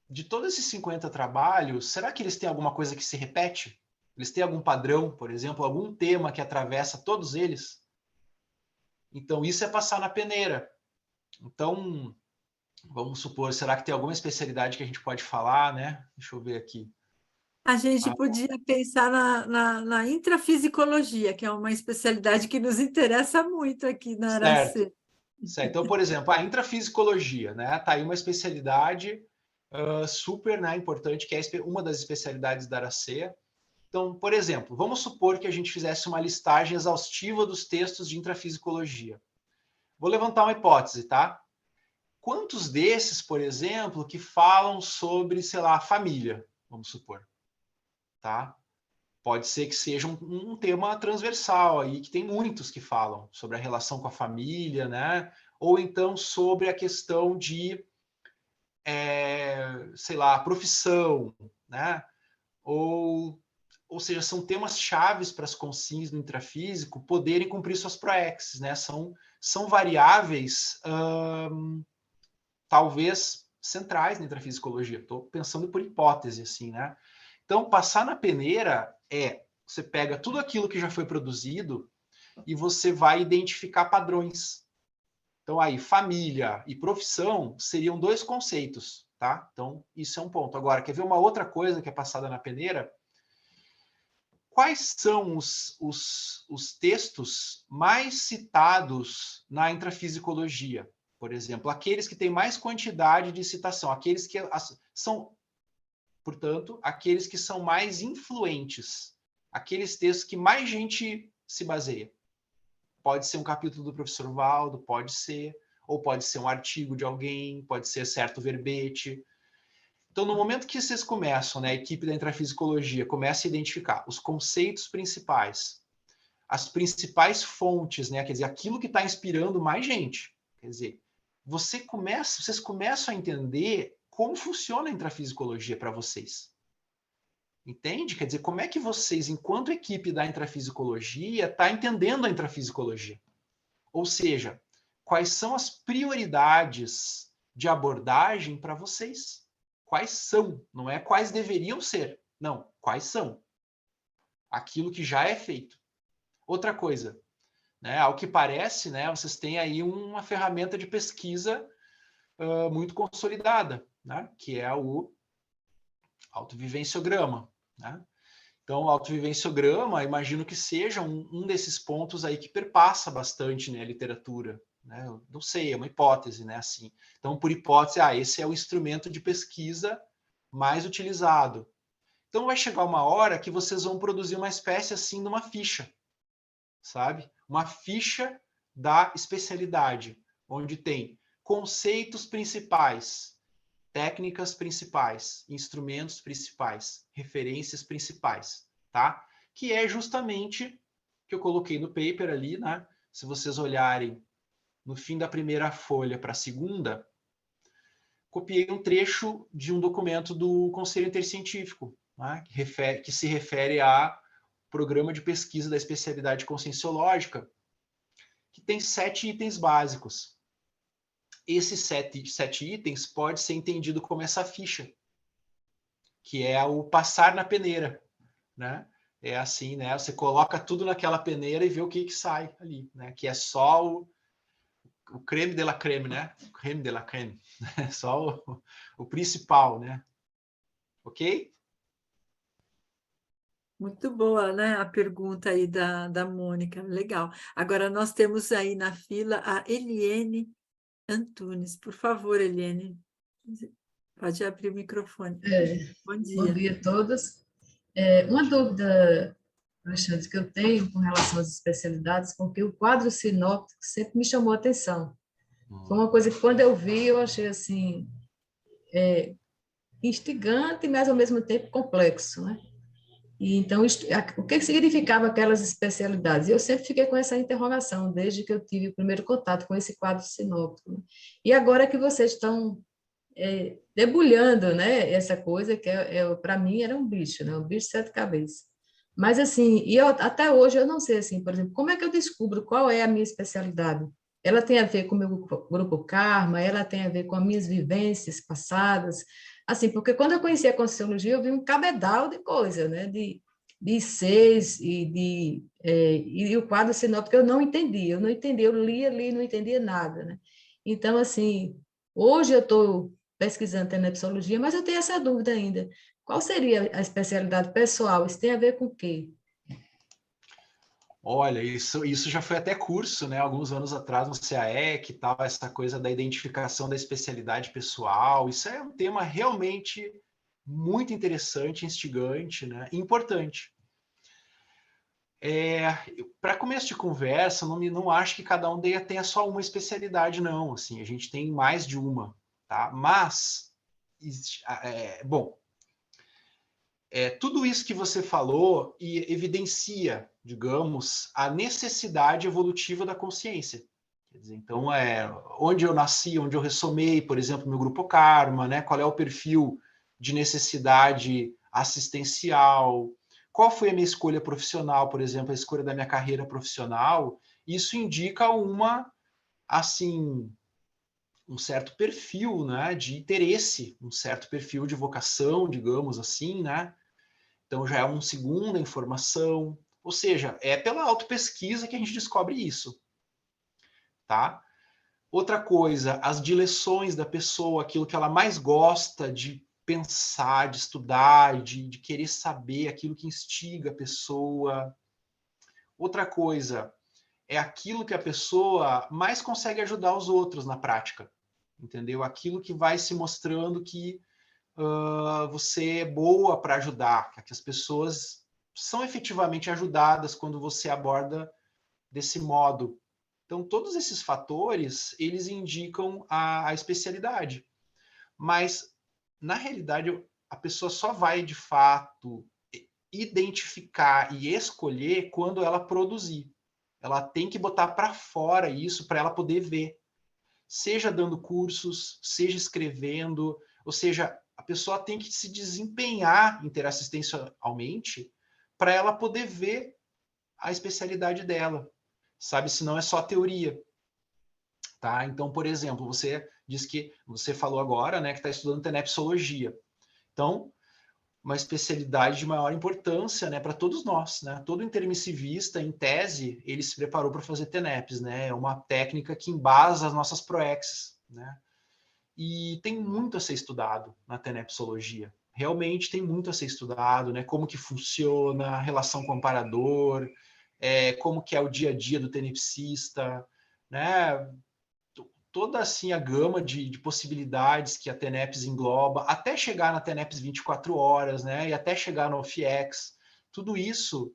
de todos esses 50 trabalhos, será que eles têm alguma coisa que se repete? Eles têm algum padrão, por exemplo, algum tema que atravessa todos eles? Então, isso é passar na peneira. Então, vamos supor, será que tem alguma especialidade que a gente pode falar, né? Deixa eu ver aqui. A gente podia pensar na intrafisicologia, que é uma especialidade que nos interessa muito aqui na Aracê. Certo. Então, por exemplo, a intrafisicologia, né? Tá aí uma especialidade super, né, importante, que é uma das especialidades da Aracea. Então, por exemplo, vamos supor que a gente fizesse uma listagem exaustiva dos textos de intrafisicologia. Vou levantar uma hipótese, tá? Quantos desses, por exemplo, que falam sobre, sei lá, família, vamos supor, tá? Pode ser que seja um tema transversal aí, que tem muitos que falam sobre a relação com a família, né? Ou então sobre a questão de, sei lá, profissão, né? Ou seja, são temas chaves para as consins no intrafísico poderem cumprir suas proexes, né? São variáveis, talvez, centrais na intrafisicologia. Estou pensando por hipótese, assim, né? Então, passar na peneira você pega tudo aquilo que já foi produzido e você vai identificar padrões. Então, aí, família e profissão seriam 2 conceitos, tá? Então, isso é um ponto. Agora, quer ver uma outra coisa que é passada na peneira? Quais são os textos mais citados na intrafisicologia? Por exemplo, aqueles que têm mais quantidade de citação, aqueles que são, portanto, aqueles que são mais influentes, aqueles textos que mais gente se baseia. Pode ser um capítulo do professor Valdo, pode ser, ou pode ser um artigo de alguém, pode ser certo verbete. Então, no momento que vocês começam, né, a equipe da intrafisicologia começa a identificar os conceitos principais, as principais fontes, né, quer dizer, aquilo que está inspirando mais gente, quer dizer, vocês começam a entender como funciona a intrafisicologia para vocês. Entende? Quer dizer, como é que vocês, enquanto equipe da intrafisicologia, está entendendo a intrafisicologia? Ou seja, quais são as prioridades de abordagem para vocês? Quais são? Não é quais deveriam ser. Não, quais são? Aquilo que já é feito. Outra coisa, né, ao que parece, né, vocês têm aí uma ferramenta de pesquisa muito consolidada, né, que é o autovivenciograma, né? Então, o autovivenciograma, imagino que seja um desses pontos aí que perpassa bastante, né, a literatura, né? Eu não sei, é uma hipótese, né, assim. Então, por hipótese, esse é o instrumento de pesquisa mais utilizado. Então, vai chegar uma hora que vocês vão produzir uma espécie, assim, de uma ficha, sabe? Uma ficha da especialidade, onde tem conceitos principais, técnicas principais, instrumentos principais, referências principais, tá? Que é justamente que eu coloquei no paper ali, né? Se vocês olharem no fim da primeira folha para a segunda, copiei um trecho de um documento do Conselho Intercientífico, né? Que se refere a programa de pesquisa da especialidade conscienciológica, que tem 7 itens básicos. Esses 7 itens pode ser entendido como essa ficha, que é o passar na peneira, né? É assim, né? Você coloca tudo naquela peneira e vê o que sai ali, né? Que é só o creme de la creme, né? O creme de la creme, né? Só o principal, né? Ok? Muito boa, né? A pergunta aí da Mônica, legal. Agora nós temos aí na fila a Eliene Antunes. Por favor, Eliene, pode abrir o microfone. Bom Bom dia. dia a todos. Uma dúvida, Alexandre, que eu tenho com relação às especialidades, porque o quadro sinóptico sempre me chamou a atenção. Foi uma coisa que, quando eu vi, eu achei assim, instigante, mas ao mesmo tempo complexo, né? E então, o que significava aquelas especialidades? Eu sempre fiquei com essa interrogação, desde que eu tive o primeiro contato com esse quadro sinóptico, né? E agora que vocês estão debulhando, né, essa coisa que para mim era um bicho, né, um bicho de 7 cabeças. Mas assim, até hoje eu não sei assim, por exemplo, como é que eu descubro qual é a minha especialidade? Ela tem a ver com o meu grupo Karma, ela tem a ver com as minhas vivências passadas, assim, porque quando eu conheci a Conscienciologia, eu vi um cabedal de coisa, né, de seis e o quadro sinóptico eu não entendi, eu lia ali e não entendia nada, né? Então, assim, hoje eu estou pesquisando tenepsologia, mas eu tenho essa dúvida ainda. Qual seria a especialidade pessoal? Isso tem a ver com o quê? Olha, isso já foi até curso, né? Alguns anos atrás no CAEC e tal, essa coisa da identificação da especialidade pessoal. Isso é um tema realmente muito interessante, instigante, né? E importante. Para começo de conversa, não acho que cada um tenha só uma especialidade, não. Assim, a gente tem mais de uma, tá? Mas, bom, tudo isso que você falou evidencia, digamos, a necessidade evolutiva da consciência. Quer dizer, então, onde eu nasci, onde eu ressomei, por exemplo, no grupo Karma, né? Qual é o perfil de necessidade assistencial, qual foi a minha escolha profissional, por exemplo, a escolha da minha carreira profissional, isso indica assim, um certo perfil, né, de interesse, um certo perfil de vocação, digamos assim, né? Então já é uma segunda informação, ou seja, é pela autopesquisa que a gente descobre isso, tá? Outra coisa, as dileções da pessoa, aquilo que ela mais gosta de pensar, de estudar, de querer saber, aquilo que instiga a pessoa. Outra coisa, é aquilo que a pessoa mais consegue ajudar os outros na prática, entendeu? Aquilo que vai se mostrando que você é boa para ajudar, que as pessoas são efetivamente ajudadas quando você aborda desse modo. Então, todos esses fatores, eles indicam a especialidade. Mas, na realidade, a pessoa só vai, de fato, identificar e escolher quando ela produzir. Ela tem que botar para fora isso para ela poder ver. Seja dando cursos, seja escrevendo, ou seja, a pessoa tem que se desempenhar interassistencialmente para ela poder ver a especialidade dela, sabe? Senão é só teoria, tá? Então, por exemplo, você diz que você falou agora, né, que está estudando tenepsologia. Então, uma especialidade de maior importância, né, para todos nós, né? Todo intermissivista, em tese, ele se preparou para fazer TENEPS, né? É uma técnica que embasa as nossas proexes, né? E tem muito a ser estudado na tenepsologia. Realmente tem muito a ser estudado, né? Como que funciona, a relação com o amparador, como que é o dia a dia do tenepsista, né? Toda assim a gama de possibilidades que a TENEPS engloba, até chegar na TENEPS 24 horas, né? E até chegar no OFIEX, tudo isso.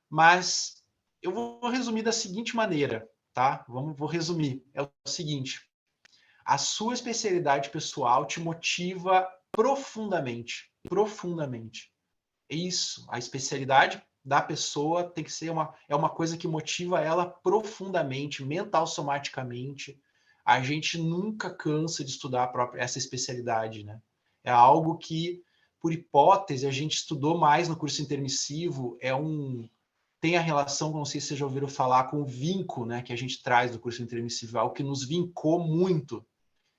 Mas eu vou resumir da seguinte maneira, tá? Vou resumir. É o seguinte: a sua especialidade pessoal te motiva profundamente, profundamente. É isso, a especialidade da pessoa tem que ser uma coisa que motiva ela profundamente, mental, somaticamente. A gente nunca cansa de estudar essa especialidade, né? É algo que, por hipótese, a gente estudou mais no curso intermissivo, tem a relação, não sei se vocês já ouviram falar, com o vinco, né, que a gente traz do curso intermissivo, algo que nos vincou muito,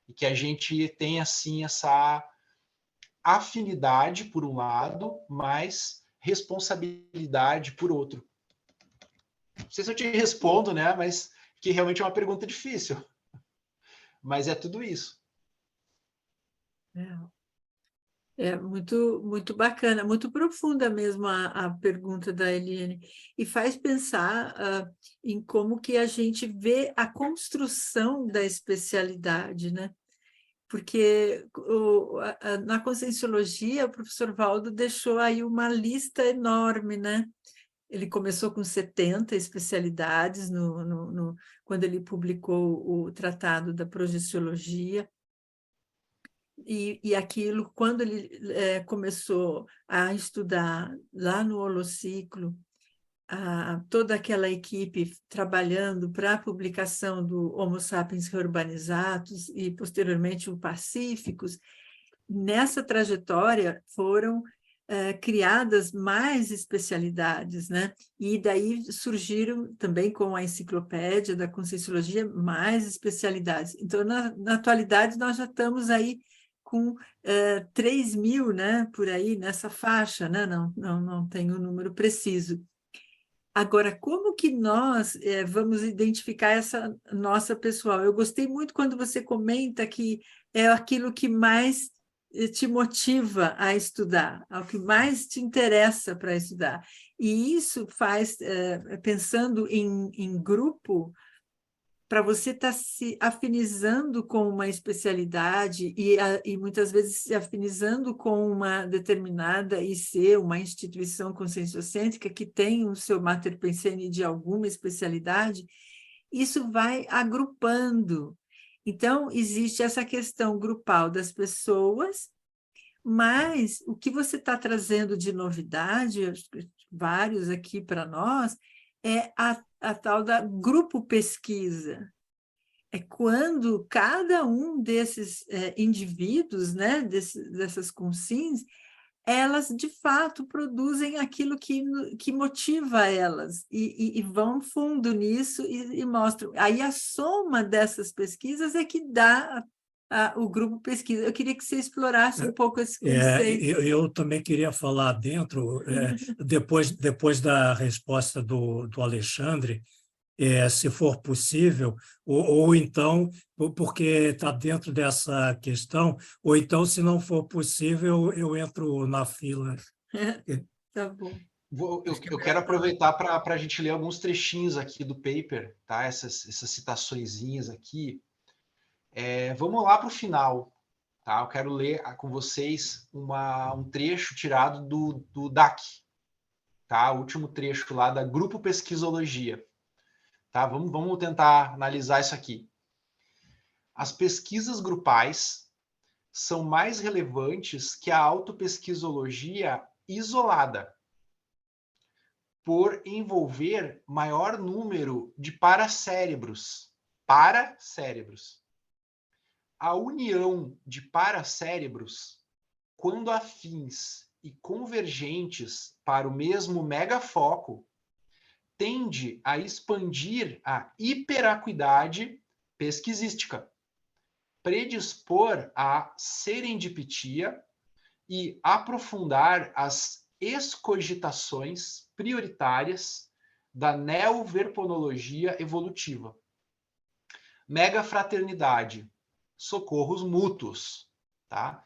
e que a gente tem, assim, essa afinidade, por um lado, mas responsabilidade por outro. Não sei se eu te respondo, né? Mas que realmente é uma pergunta difícil. Mas é tudo isso. É muito, muito bacana, muito profunda mesmo a pergunta da Eliane, e faz pensar em como que a gente vê a construção da especialidade, né? Porque na Conscienciologia, o professor Valdo deixou aí uma lista enorme, né? Ele começou com 70 especialidades quando ele publicou o Tratado da Projeciologia, e aquilo, quando ele começou a estudar lá no Holociclo, toda aquela equipe trabalhando para a publicação do Homo sapiens Reurbanizatus e, posteriormente, o Pacíficos, nessa trajetória foram criadas mais especialidades, né? E daí surgiram também com a enciclopédia da Conscienciologia mais especialidades. Então, na atualidade, nós já estamos aí com 3.000, né? Por aí, nessa faixa, né? Não tenho o número preciso. Agora, como que nós vamos identificar essa nossa pessoal? Eu gostei muito quando você comenta que é aquilo que mais te motiva a estudar, ao que mais te interessa para estudar. E isso faz, pensando em grupo, para você estar se afinizando com uma especialidade e muitas vezes se afinizando com uma determinada IC, uma instituição conscienciocêntrica que tem o seu Mater Pensene de alguma especialidade, isso vai agrupando. Então, existe essa questão grupal das pessoas, mas o que você está trazendo de novidade, vários aqui para nós, é a tal da grupo pesquisa. É quando cada um desses indivíduos, né, dessas consins, elas, de fato, produzem aquilo que motiva elas e vão fundo nisso e mostram. Aí a soma dessas pesquisas é que dá o grupo pesquisa. Eu queria que você explorasse um pouco esse conceito. Eu também queria falar dentro, depois da resposta do Alexandre, se for possível, ou então, porque está dentro dessa questão, ou então, se não for possível, eu entro na fila. Tá bom. Eu quero aproveitar para a gente ler alguns trechinhos aqui do paper, tá? Essas citaçõezinhas aqui. Vamos lá para o final, tá? Eu quero ler com vocês um trecho tirado do DAC, tá? O último trecho lá da Grupo Pesquisologia. Tá? Vamos tentar analisar isso aqui. As pesquisas grupais são mais relevantes que a autopesquisologia isolada, por envolver maior número de paracérebros. A união de paracérebros, quando afins e convergentes para o mesmo megafoco, tende a expandir a hiperacuidade pesquisística, predispor à serendipitia e aprofundar as excogitações prioritárias da neoverponologia evolutiva. Megafraternidade, socorros mútuos. Tá?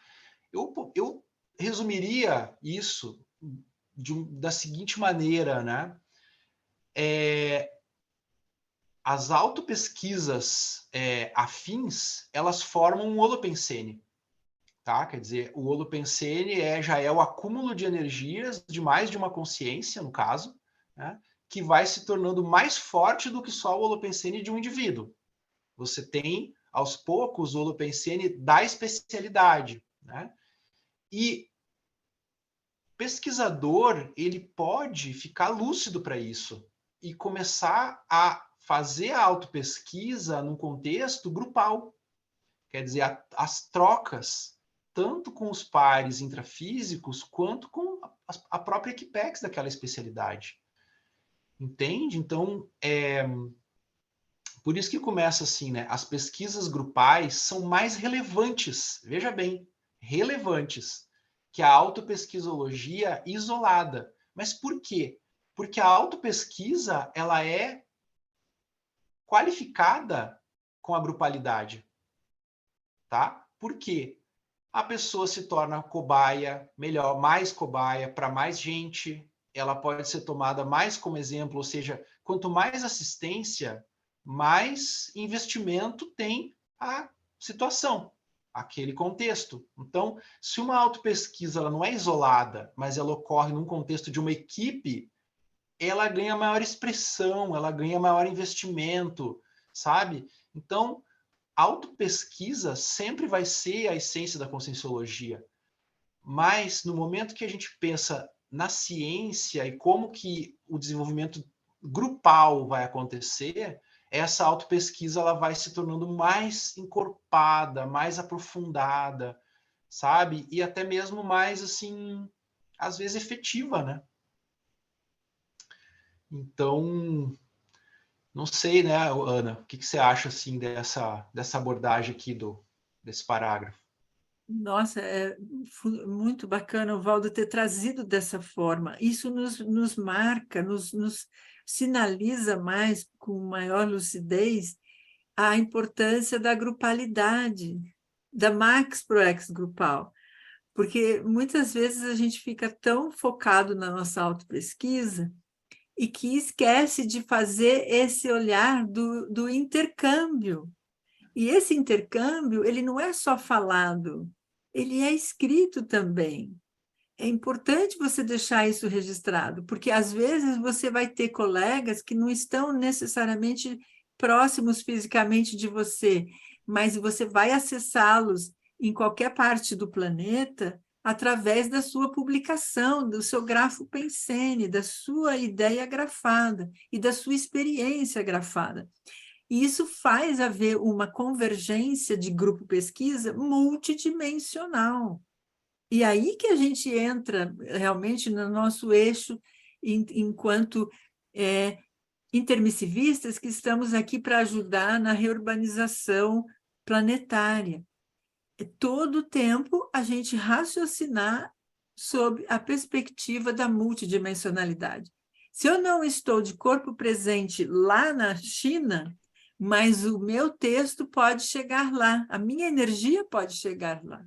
Eu resumiria isso da seguinte maneira, né? As autopesquisas afins, elas formam um holopensene. Tá? Quer dizer, o holopensene já é o acúmulo de energias de mais de uma consciência, no caso, né? Que vai se tornando mais forte do que só o holopensene de um indivíduo. Você tem, aos poucos, o holopensene da especialidade. Né? E pesquisador, ele pode ficar lúcido para isso e começar a fazer a autopesquisa num contexto grupal. Quer dizer, as trocas, tanto com os pares intrafísicos, quanto com a própria equipex daquela especialidade. Entende? Então, por isso que começa assim, né? As pesquisas grupais são mais relevantes, veja bem, relevantes, que a autopesquisologia isolada. Mas por quê? Porque a autopesquisa, ela é qualificada com a grupalidade. Tá? Por quê? A pessoa se torna cobaia, mais cobaia para mais gente, ela pode ser tomada mais como exemplo, ou seja, quanto mais assistência, mais investimento tem a situação, aquele contexto. Então, se uma autopesquisa ela não é isolada, mas ela ocorre num contexto de uma equipe, ela ganha maior expressão, ela ganha maior investimento, sabe? Então, autopesquisa sempre vai ser a essência da conscienciologia, mas no momento que a gente pensa na ciência e como que o desenvolvimento grupal vai acontecer, essa autopesquisa ela vai se tornando mais encorpada, mais aprofundada, sabe? E até mesmo mais, assim, às vezes efetiva, né? Então, não sei, né, Ana, o que você acha assim dessa abordagem aqui desse parágrafo? Nossa, é muito bacana o Valdo ter trazido dessa forma. Isso nos marca, nos sinaliza mais, com maior lucidez, a importância da grupalidade, da Max Pro Ex grupal. Porque muitas vezes a gente fica tão focado na nossa autopesquisa e que esquece de fazer esse olhar do intercâmbio. E esse intercâmbio, ele não é só falado, ele é escrito também. É importante você deixar isso registrado, porque às vezes você vai ter colegas que não estão necessariamente próximos fisicamente de você, mas você vai acessá-los em qualquer parte do planeta através da sua publicação, do seu grafo pensene, da sua ideia grafada e da sua experiência grafada. E isso faz haver uma convergência de grupo pesquisa multidimensional. E aí que a gente entra realmente no nosso eixo enquanto intermissivistas que estamos aqui para ajudar na reurbanização planetária. Todo o tempo a gente raciocinar sob a perspectiva da multidimensionalidade. Se eu não estou de corpo presente lá na China, mas o meu texto pode chegar lá, a minha energia pode chegar lá,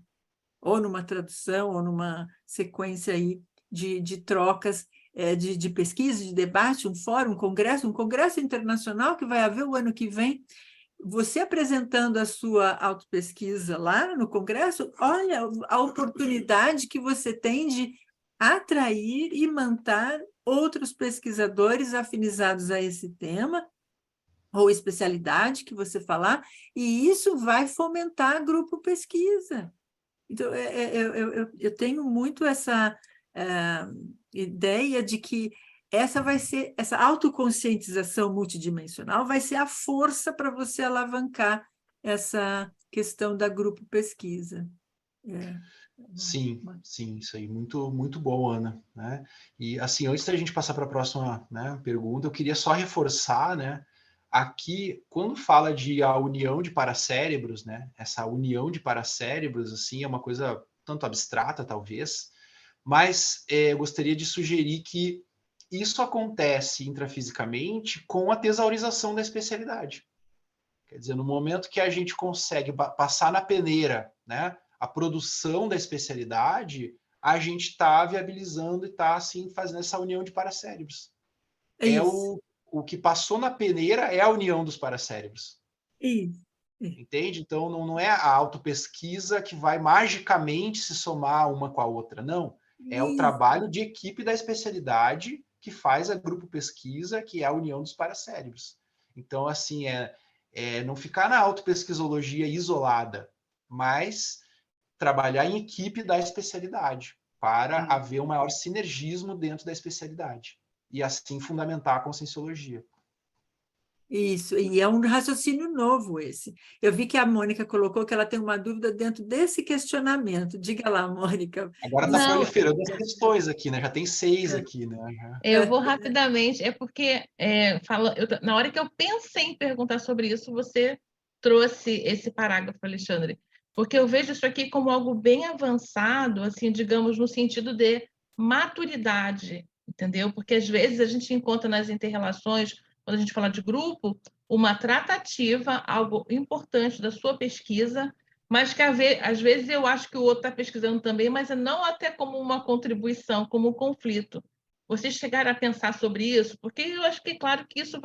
ou numa tradução, ou numa sequência aí de trocas de pesquisa, de debate, um fórum, um congresso internacional que vai haver o ano que vem. Você apresentando a sua autopesquisa lá no congresso, olha a oportunidade que você tem de atrair e manter outros pesquisadores afinizados a esse tema, ou especialidade que você falar, e isso vai fomentar grupo pesquisa. Então, eu tenho muito essa ideia de que essa autoconscientização multidimensional vai ser a força para você alavancar essa questão da grupo pesquisa. Sim, isso aí, muito, muito bom, Ana, né? E assim, antes da gente passar para a próxima, né, pergunta, eu queria só reforçar, né? Aqui, quando fala de a união de paracérebros, né? Essa união de paracérebros, assim, é uma coisa tanto abstrata, talvez, mas eu gostaria de sugerir que isso acontece intrafisicamente com a tesaurização da especialidade. Quer dizer, no momento que a gente consegue passar na peneira, né, a produção da especialidade, a gente está viabilizando e está, assim, fazendo essa união de paracérebros. O que passou na peneira é a união dos paracérebros. Isso. Entende? Então, não é a autopesquisa que vai magicamente se somar uma com a outra, não. É o trabalho de equipe da especialidade que faz a grupo pesquisa, que é a união dos paracérebros. Então, assim, não ficar na autopesquisologia isolada, mas trabalhar em equipe da especialidade para haver um maior sinergismo dentro da especialidade e assim fundamentar a conscienciologia. Isso, e é um raciocínio novo esse. Eu vi que a Mônica colocou que ela tem uma dúvida dentro desse questionamento. Diga lá, Mônica. Agora está proliferando as questões aqui, né? Já tem 6 aqui, né? Eu vou rapidamente, porque na hora que eu pensei em perguntar sobre isso, você trouxe esse parágrafo, Alexandre, porque eu vejo isso aqui como algo bem avançado, assim, digamos, no sentido de maturidade, entendeu? Porque às vezes a gente encontra nas interrelações, quando a gente fala de grupo, uma tratativa, algo importante da sua pesquisa, mas que às vezes eu acho que o outro está pesquisando também, mas não até como uma contribuição, como um conflito. Vocês chegaram a pensar sobre isso? Porque eu acho que, claro, que isso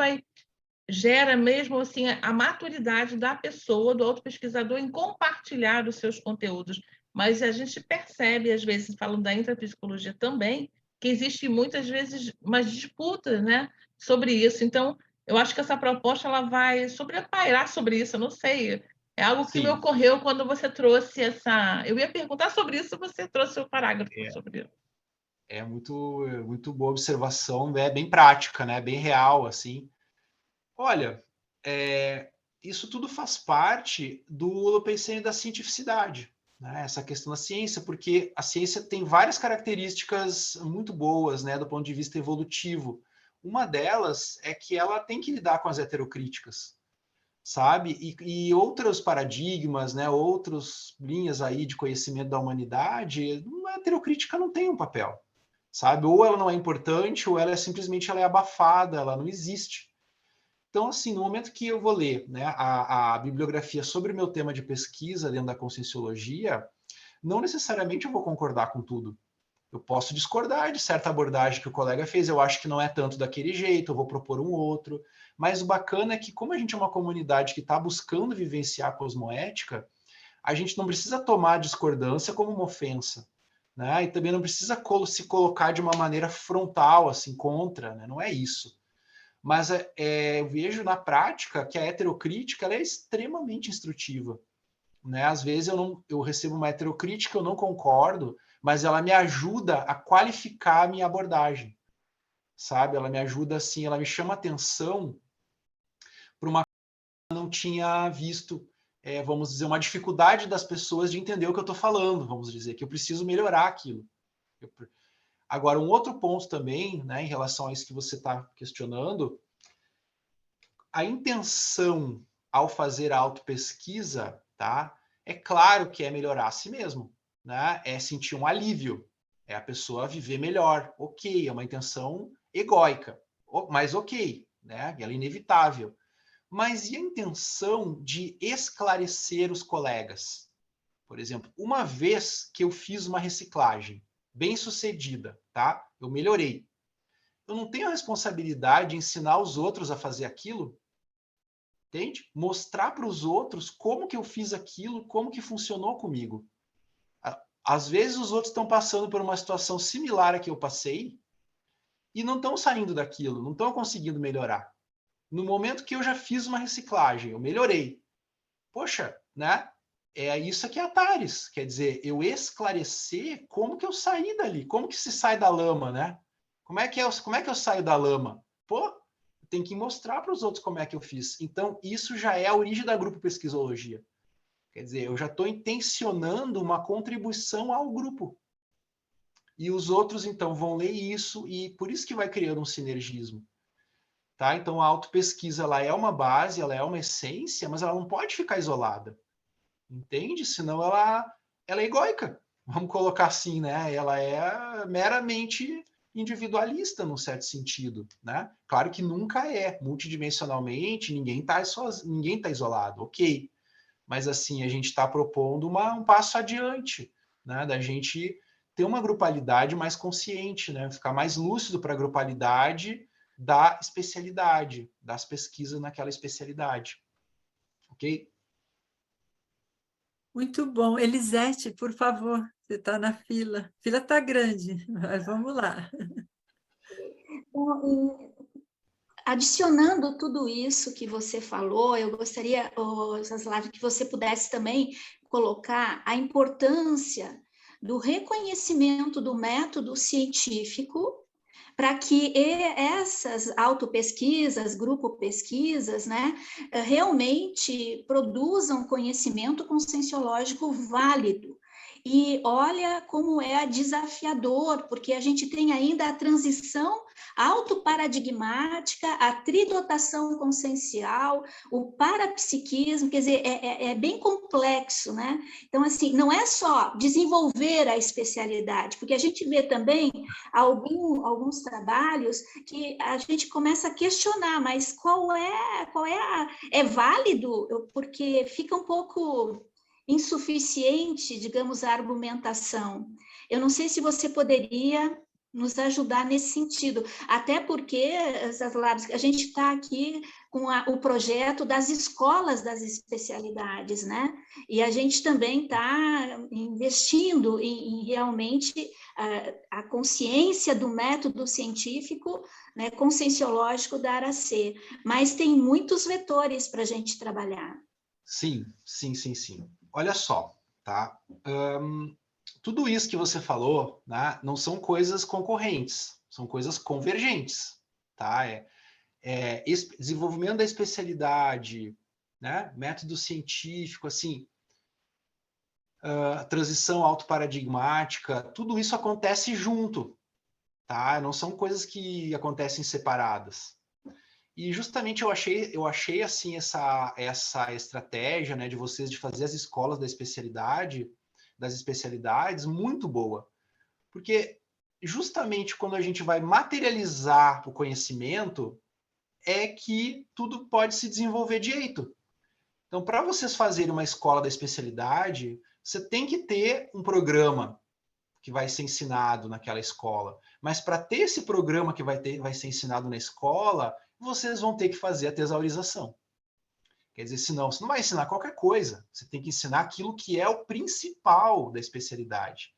gera mesmo assim a maturidade da pessoa, do autopesquisador, em compartilhar os seus conteúdos. Mas a gente percebe, às vezes, falando da intrapsicologia também, que existe muitas vezes uma disputa, né, sobre isso. Então, eu acho que essa proposta ela vai sobrepairar sobre isso, eu não sei. É algo que me ocorreu quando você trouxe essa... Eu ia perguntar sobre isso, você trouxe o parágrafo sobre isso. É muito boa observação, é bem prática, né? Bem real, assim. Olha, isso tudo faz parte do holopensene da cientificidade, né? Essa questão da ciência, porque a ciência tem várias características muito boas, né, do ponto de vista evolutivo. Uma delas é que ela tem que lidar com as heterocríticas, sabe? E outros paradigmas, né, outras linhas aí de conhecimento da humanidade, a heterocrítica não tem um papel, sabe? Ou ela não é importante, ou ela simplesmente ela é abafada, ela não existe. Então, assim, no momento que eu vou ler, né, a bibliografia sobre o meu tema de pesquisa dentro da conscienciologia, não necessariamente eu vou concordar com tudo. Eu posso discordar de certa abordagem que o colega fez, eu acho que não é tanto daquele jeito, eu vou propor um outro. Mas o bacana é que, como a gente é uma comunidade que está buscando vivenciar a cosmoética, a gente não precisa tomar a discordância como uma ofensa, né? E também não precisa se colocar de uma maneira frontal, assim, contra, né? Não é isso. Mas eu vejo na prática que a heterocrítica ela é extremamente instrutiva, né? Às vezes eu recebo uma heterocrítica, eu não concordo, mas ela me ajuda a qualificar a minha abordagem, sabe? Ela me ajuda, assim, ela me chama atenção para uma coisa que eu não tinha visto, vamos dizer, uma dificuldade das pessoas de entender o que eu estou falando, vamos dizer, que eu preciso melhorar aquilo. Agora, um outro ponto também, né, em relação a isso que você está questionando, a intenção ao fazer a autopesquisa, tá? É claro que é melhorar a si mesmo, né? É sentir um alívio, é a pessoa viver melhor. Ok, é uma intenção egóica, mas ok, né? Ela é inevitável. Mas e a intenção de esclarecer os colegas? Por exemplo, uma vez que eu fiz uma reciclagem bem sucedida, tá? Eu melhorei. Eu não tenho a responsabilidade de ensinar os outros a fazer aquilo? Entende? Mostrar para os outros como que eu fiz aquilo, como que funcionou comigo. Às vezes os outros estão passando por uma situação similar à que eu passei e não estão saindo daquilo, não estão conseguindo melhorar. No momento que eu já fiz uma reciclagem, eu melhorei. Poxa, né? É isso aqui é Atares. Quer dizer, eu esclarecer como que eu saí dali, como que se sai da lama, né? Como é que eu saio da lama? Pô, tem que mostrar para os outros como é que eu fiz. Então, isso já é a origem da grupo Pesquisologia. Quer dizer, eu já estou intencionando uma contribuição ao grupo. E os outros, então, vão ler isso e por isso que vai criando um sinergismo. Tá? Então, a autopesquisa ela é uma base, ela é uma essência, mas ela não pode ficar isolada. Entende? Senão ela é egóica. Vamos colocar assim, né? Ela é meramente individualista, num certo sentido, né? Claro que nunca é. Multidimensionalmente, ninguém tá isolado, ok. Mas, assim, a gente está propondo um passo adiante, né? Da gente ter uma grupalidade mais consciente, né? Ficar mais lúcido para a grupalidade da especialidade, das pesquisas naquela especialidade. Ok? Muito bom. Elisete, por favor, você está na fila. A fila está grande, mas vamos lá. Adicionando tudo isso que você falou, eu gostaria, Zaslav, que você pudesse também colocar a importância do reconhecimento do método científico para que essas autopesquisas, grupo pesquisas, né, realmente produzam conhecimento conscienciológico válido. E olha como é desafiador, porque a gente tem ainda a transição autoparadigmática, a tridotação consciencial, o parapsiquismo, quer dizer, é bem complexo, né? Então, assim, não é só desenvolver a especialidade, porque a gente vê também alguns trabalhos que a gente começa a questionar, mas é válido? Porque fica um pouco insuficiente, digamos, a argumentação. Eu não sei se você poderia nos ajudar nesse sentido, até porque, Zaslav, a gente está aqui com o projeto das escolas das especialidades, né? E a gente também está investindo em realmente a consciência do método científico, né, conscienciológico da ARAC, mas tem muitos vetores para a gente trabalhar. Sim. Olha só, tá? Tudo isso que você falou, né, não são coisas concorrentes, são coisas convergentes, tá? Desenvolvimento da especialidade, né, método científico, assim, transição autoparadigmática, tudo isso acontece junto, tá? Não são coisas que acontecem separadas. E justamente eu achei assim essa estratégia, né, de vocês de fazer as escolas das especialidades muito boa. Porque justamente quando a gente vai materializar o conhecimento é que tudo pode se desenvolver direito. Então, para vocês fazerem uma escola da especialidade, você tem que ter um programa que vai ser ensinado naquela escola. Mas para ter esse programa que vai ser ensinado na escola, vocês vão ter que fazer a tesaurização. Quer dizer, senão você não vai ensinar qualquer coisa. Você tem que ensinar aquilo que é o principal da especialidade.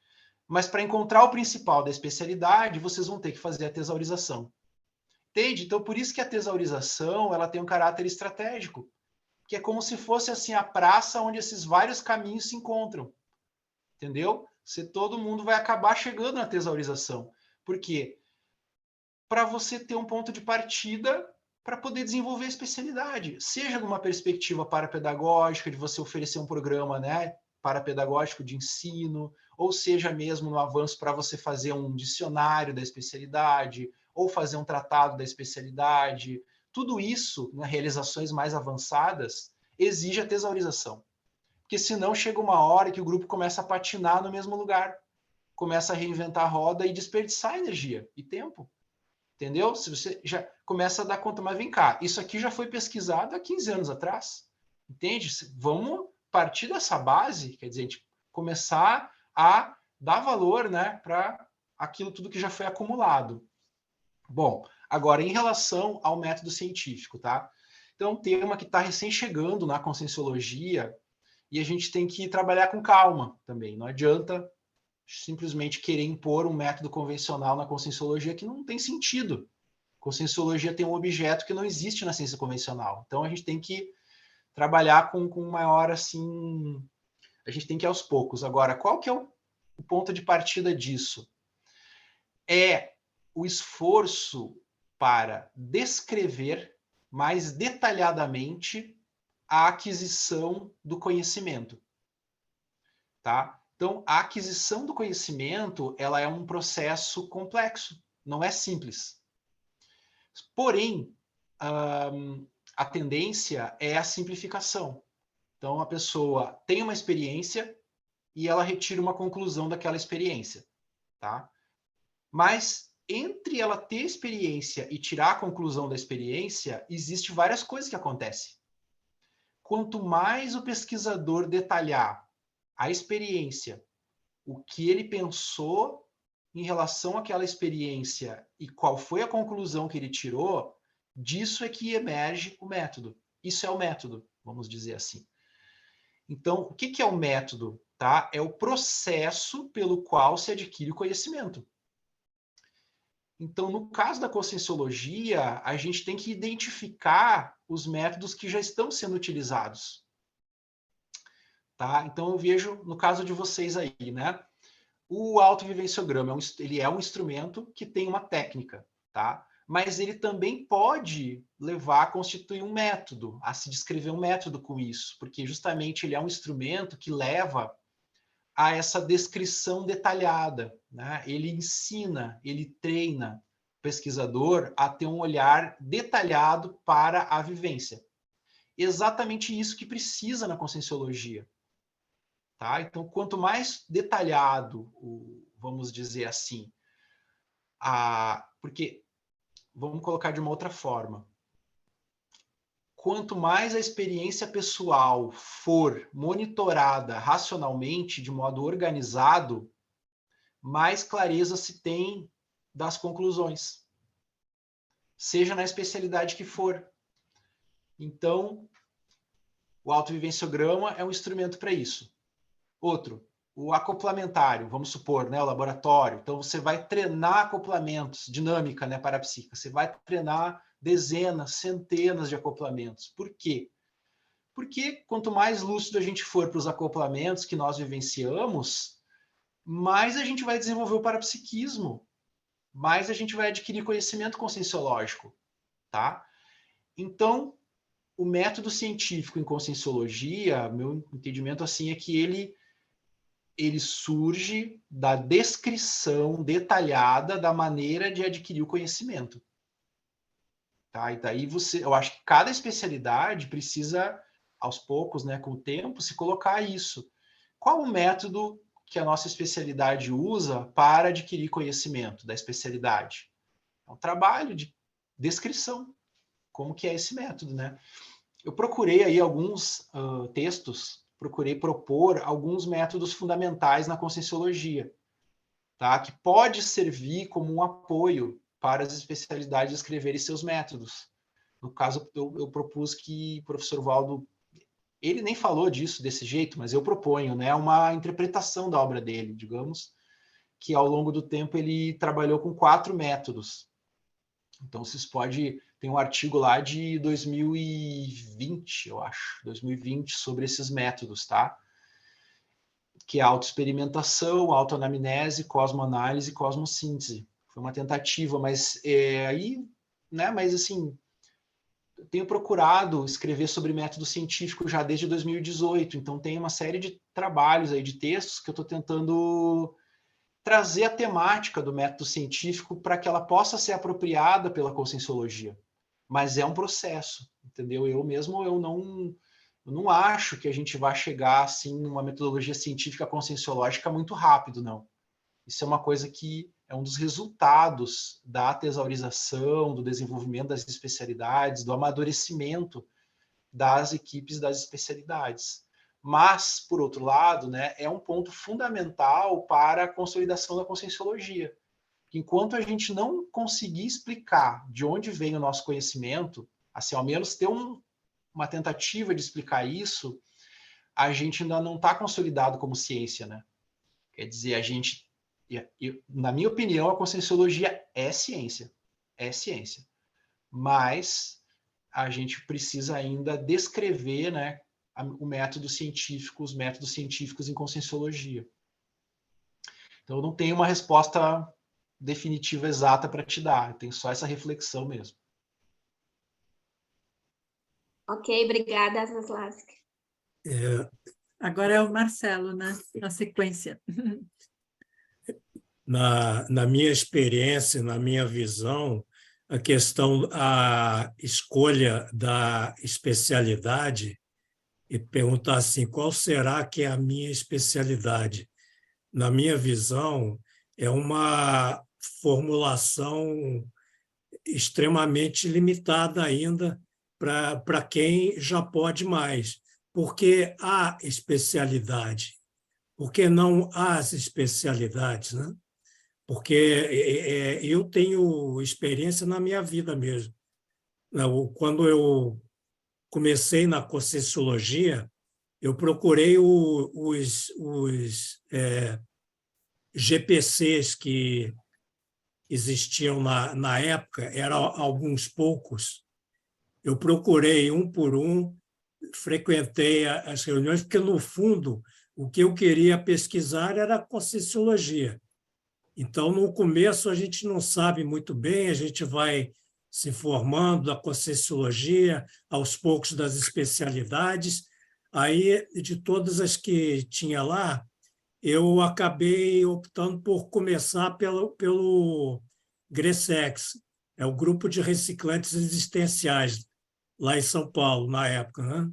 Mas para encontrar o principal da especialidade, vocês vão ter que fazer a tesaurização. Entende? Então, por isso que a tesaurização ela tem um caráter estratégico, que é como se fosse assim a praça onde esses vários caminhos se encontram. Entendeu? Todo mundo vai acabar chegando na tesaurização. Por quê? Para você ter um ponto de partida para poder desenvolver a especialidade, seja numa perspectiva parapedagógica, de você oferecer um programa, né, parapedagógico de ensino, ou seja mesmo no avanço para você fazer um dicionário da especialidade, ou fazer um tratado da especialidade. Tudo isso, né, realizações mais avançadas, exige a tesaurização. Porque senão chega uma hora que o grupo começa a patinar no mesmo lugar, começa a reinventar a roda e desperdiçar energia e tempo. Entendeu? Se você já começa a dar conta, mas vem cá, isso aqui já foi pesquisado há 15 anos atrás. Entende? Vamos partir dessa base, quer dizer, a gente começar a dar valor, né, para aquilo tudo que já foi acumulado. Bom, agora em relação ao método científico, tá? Então, é um tema que está recém chegando na Conscienciologia e a gente tem que trabalhar com calma também. Não adianta simplesmente querer impor um método convencional na Conscienciologia que não tem sentido. Conscienciologia tem um objeto que não existe na ciência convencional. Então, a gente tem que trabalhar com maior, assim... A gente tem que ir aos poucos. Agora, qual que é o ponto de partida disso? É o esforço para descrever mais detalhadamente a aquisição do conhecimento. Tá? Então, a aquisição do conhecimento, ela é um processo complexo, não é simples. Porém, a tendência é a simplificação. Então, a pessoa tem uma experiência e ela retira uma conclusão daquela experiência. Tá? Mas, entre ela ter experiência e tirar a conclusão da experiência, existem várias coisas que acontecem. Quanto mais o pesquisador detalhar a experiência, o que ele pensou em relação àquela experiência e qual foi a conclusão que ele tirou, disso é que emerge o método. Isso é o método, vamos dizer assim. Então, o que é o método? Tá? É o processo pelo qual se adquire o conhecimento. Então, no caso da Conscienciologia, a gente tem que identificar os métodos que já estão sendo utilizados. Tá? Então, eu vejo, no caso de vocês aí, né? O autovivenciograma, ele é um instrumento que tem uma técnica, tá? Mas ele também pode levar a constituir um método, a se descrever um método com isso, porque justamente ele é um instrumento que leva a essa descrição detalhada, né? Ele ensina, ele treina o pesquisador a ter um olhar detalhado para a vivência. Exatamente isso que precisa na Conscienciologia. Tá? Então, quanto mais detalhado, vamos dizer assim, porque, vamos colocar de uma outra forma, quanto mais a experiência pessoal for monitorada racionalmente, de modo organizado, mais clareza se tem das conclusões, seja na especialidade que for. Então, o autovivenciograma é um instrumento para isso. Outro, o acoplamentário, vamos supor, né, o laboratório. Então, você vai treinar acoplamentos, dinâmica, né, parapsíquica. Você vai treinar dezenas, centenas de acoplamentos. Por quê? Porque quanto mais lúcido a gente for para os acoplamentos que nós vivenciamos, mais a gente vai desenvolver o parapsiquismo, mais a gente vai adquirir conhecimento conscienciológico, tá? Então, o método científico em conscienciologia, meu entendimento assim é que ele surge da descrição detalhada da maneira de adquirir o conhecimento. Tá? E daí eu acho que cada especialidade precisa, aos poucos, né, com o tempo, se colocar isso. Qual o método que a nossa especialidade usa para adquirir conhecimento da especialidade? É um trabalho de descrição. Como que é esse método, né? Eu procurei aí alguns textos procurei propor alguns métodos fundamentais na Conscienciologia, tá? Que pode servir como um apoio para as especialidades escreverem seus métodos. No caso, eu propus que o professor Valdo, ele nem falou disso desse jeito, mas eu proponho, né, uma interpretação da obra dele, digamos, que ao longo do tempo ele trabalhou com 4 métodos. Então, vocês podem... Tem um artigo lá de 2020, eu acho, 2020, sobre esses métodos, tá? Que é autoexperimentação, autoanamnese, cosmoanálise e cosmossíntese. Foi uma tentativa, mas aí, né? Mas assim, eu tenho procurado escrever sobre método científico já desde 2018, então tem uma série de trabalhos aí, de textos, que eu estou tentando trazer a temática do método científico para que ela possa ser apropriada pela Conscienciologia. Mas é um processo, entendeu? Eu não acho que a gente vai chegar assim numa metodologia científica conscienciológica muito rápido, não. Isso é uma coisa que é um dos resultados da tesaurização, do desenvolvimento das especialidades, do amadurecimento das equipes das especialidades. Mas, por outro lado, né, é um ponto fundamental para a consolidação da conscienciologia. Enquanto a gente não conseguir explicar de onde vem o nosso conhecimento, assim, ao menos ter uma tentativa de explicar isso, a gente ainda não está consolidado como ciência, né? Quer dizer, a gente, na minha opinião, a conscienciologia é ciência, mas a gente precisa ainda descrever, né, o método científico, os métodos científicos em conscienciologia. Então, eu não tenho uma resposta definitiva exata para te dar, eu tenho só essa reflexão mesmo. Ok, obrigada, Zaslavski. Agora é o Marcelo, né? Na sequência. Na minha experiência, na minha visão, a escolha da especialidade, e perguntar assim, qual será que é a minha especialidade? Na minha visão, é uma formulação extremamente limitada ainda para quem já pode mais. Porque há especialidade. Por que não as especialidades, né? Porque eu tenho experiência na minha vida mesmo. Quando eu comecei na Conscienciologia, eu procurei os GPCs que existiam na época, eram alguns poucos. Eu procurei um por um, frequentei as reuniões, porque, no fundo, o que eu queria pesquisar era a Conscienciologia. Então, no começo, a gente não sabe muito bem, a gente vai se informando da Conscienciologia, aos poucos das especialidades. Aí, de todas as que tinha lá, eu acabei optando por começar pelo GRESEX, é o Grupo de Reciclantes Existenciais, lá em São Paulo, na época, né?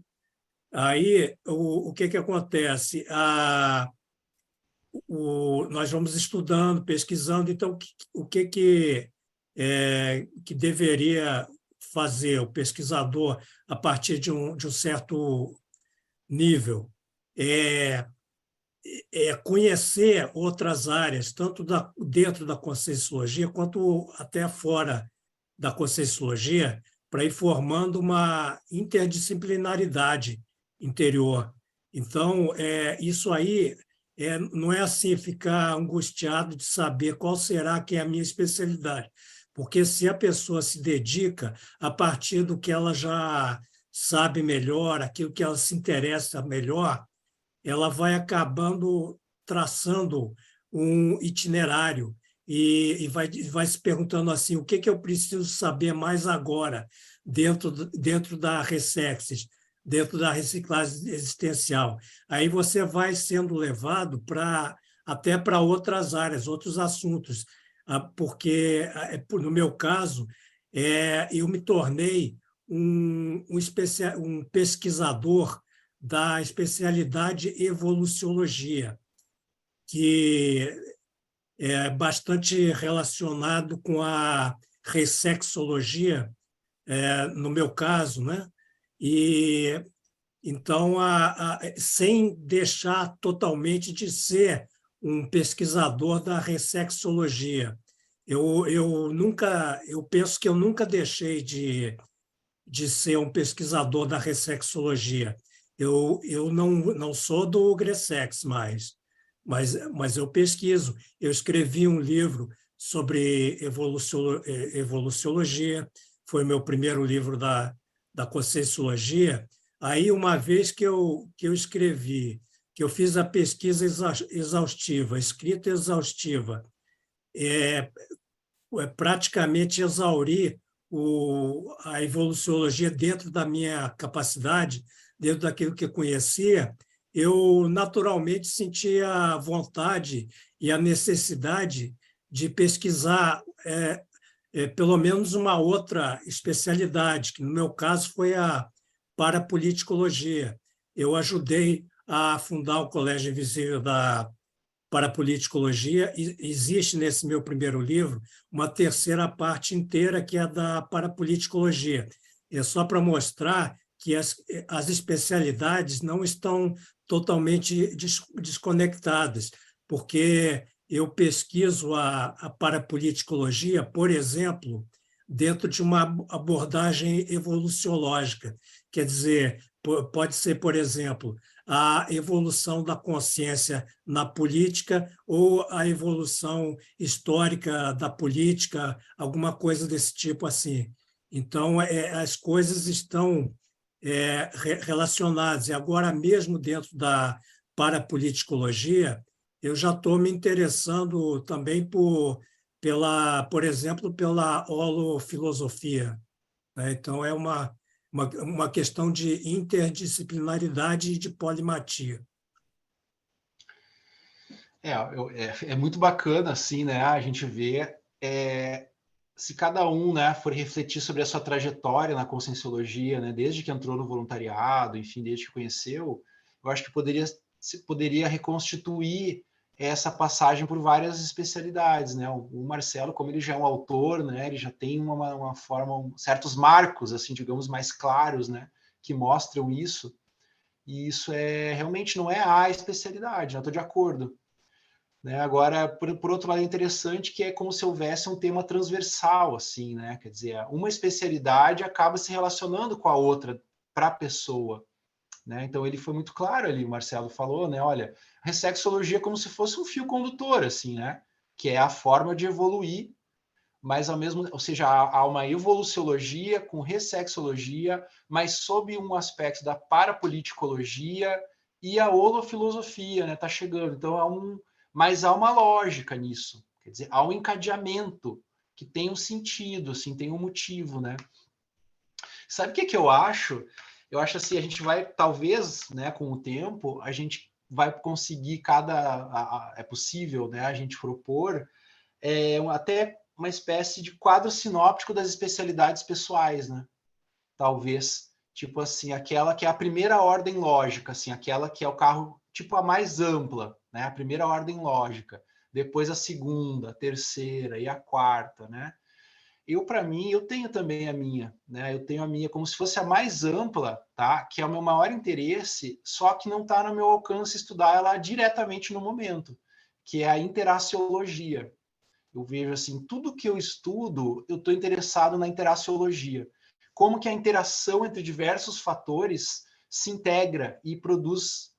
Aí, o que acontece? Nós vamos estudando, pesquisando, então, o que deveria fazer o pesquisador a partir de um certo nível? Conhecer outras áreas, tanto dentro da Conscienciologia quanto até fora da Conscienciologia, para ir formando uma interdisciplinaridade interior. Então, isso aí não é assim ficar angustiado de saber qual será que é a minha especialidade, porque se a pessoa se dedica a partir do que ela já sabe melhor, aquilo que ela se interessa melhor, ela vai acabando traçando um itinerário e vai se perguntando assim, o que eu preciso saber mais agora dentro da Resexis, dentro da reciclagem existencial. Aí você vai sendo levado até para outras áreas, outros assuntos, porque, no meu caso, eu me tornei um pesquisador da especialidade evoluciologia, que é bastante relacionado com a resexologia, no meu caso, né? E Então, sem deixar totalmente de ser um pesquisador da ressexologia. Eu penso que eu nunca deixei de ser um pesquisador da ressexologia. Eu não sou do Gressex mais, mas eu pesquiso. Eu escrevi um livro sobre evoluciologia, foi o meu primeiro livro da Conscienciologia. Aí, uma vez que eu escrevi, que eu fiz a pesquisa exaustiva, escrita exaustiva, praticamente exauri a evoluciologia dentro da minha capacidade, dentro daquilo que eu conhecia, eu naturalmente sentia a vontade e a necessidade de pesquisar pelo menos uma outra especialidade, que no meu caso foi a parapoliticologia. Eu ajudei a fundar o Colégio Invisível da Parapoliticologia. Existe nesse meu primeiro livro uma terceira parte inteira, que é da parapoliticologia. É só para mostrar que as especialidades não estão totalmente desconectadas, porque eu pesquiso a parapoliticologia, por exemplo, dentro de uma abordagem evoluciológica. Quer dizer, pode ser, por exemplo, a evolução da consciência na política ou a evolução histórica da política, alguma coisa desse tipo assim. Então, as coisas estão relacionadas. E agora mesmo dentro da parapoliticologia, eu já estou me interessando também por exemplo, pela holofilosofia, né? Então, é uma questão de interdisciplinaridade e de polimatia. É muito bacana, assim, né? A gente vê se cada um, né, for refletir sobre a sua trajetória na Conscienciologia, né, desde que entrou no voluntariado, enfim, desde que conheceu, eu acho que poderia reconstituir essa passagem por várias especialidades, né? O Marcelo, como ele já é um autor, né, ele já tem uma forma, certos marcos, assim, digamos, mais claros, né, que mostram isso. E isso realmente não é a especialidade, eu estou de acordo. Né? Agora, por outro lado, é interessante que é como se houvesse um tema transversal, assim, né? Quer dizer, uma especialidade acaba se relacionando com a outra para a pessoa. Né? Então, ele foi muito claro ali, o Marcelo falou, né? Olha, a ressexologia é como se fosse um fio condutor, assim, né? Que é a forma de evoluir, mas ou seja, há uma evoluciologia com ressexologia, mas sob um aspecto da parapoliticologia e a holofilosofia, né? Tá chegando. Então, mas há uma lógica nisso, quer dizer, há um encadeamento que tem um sentido, assim, tem um motivo, né? Sabe o que eu acho? Eu acho assim, a gente vai, talvez, né, com o tempo, a gente vai conseguir é possível, né, a gente propor até uma espécie de quadro sinóptico das especialidades pessoais, né? Talvez, tipo assim, aquela que é a primeira ordem lógica, assim, aquela que é o carro, tipo a mais ampla, né? A primeira ordem lógica, depois a segunda, a terceira e a quarta, né? Para mim, eu tenho também a minha, né? Eu tenho a minha como se fosse a mais ampla, tá? Que é o meu maior interesse, só que não está no meu alcance estudar ela diretamente no momento, que é a interaciologia. Eu vejo assim, tudo que eu estudo, eu estou interessado na interaciologia. Como que a interação entre diversos fatores se integra e produz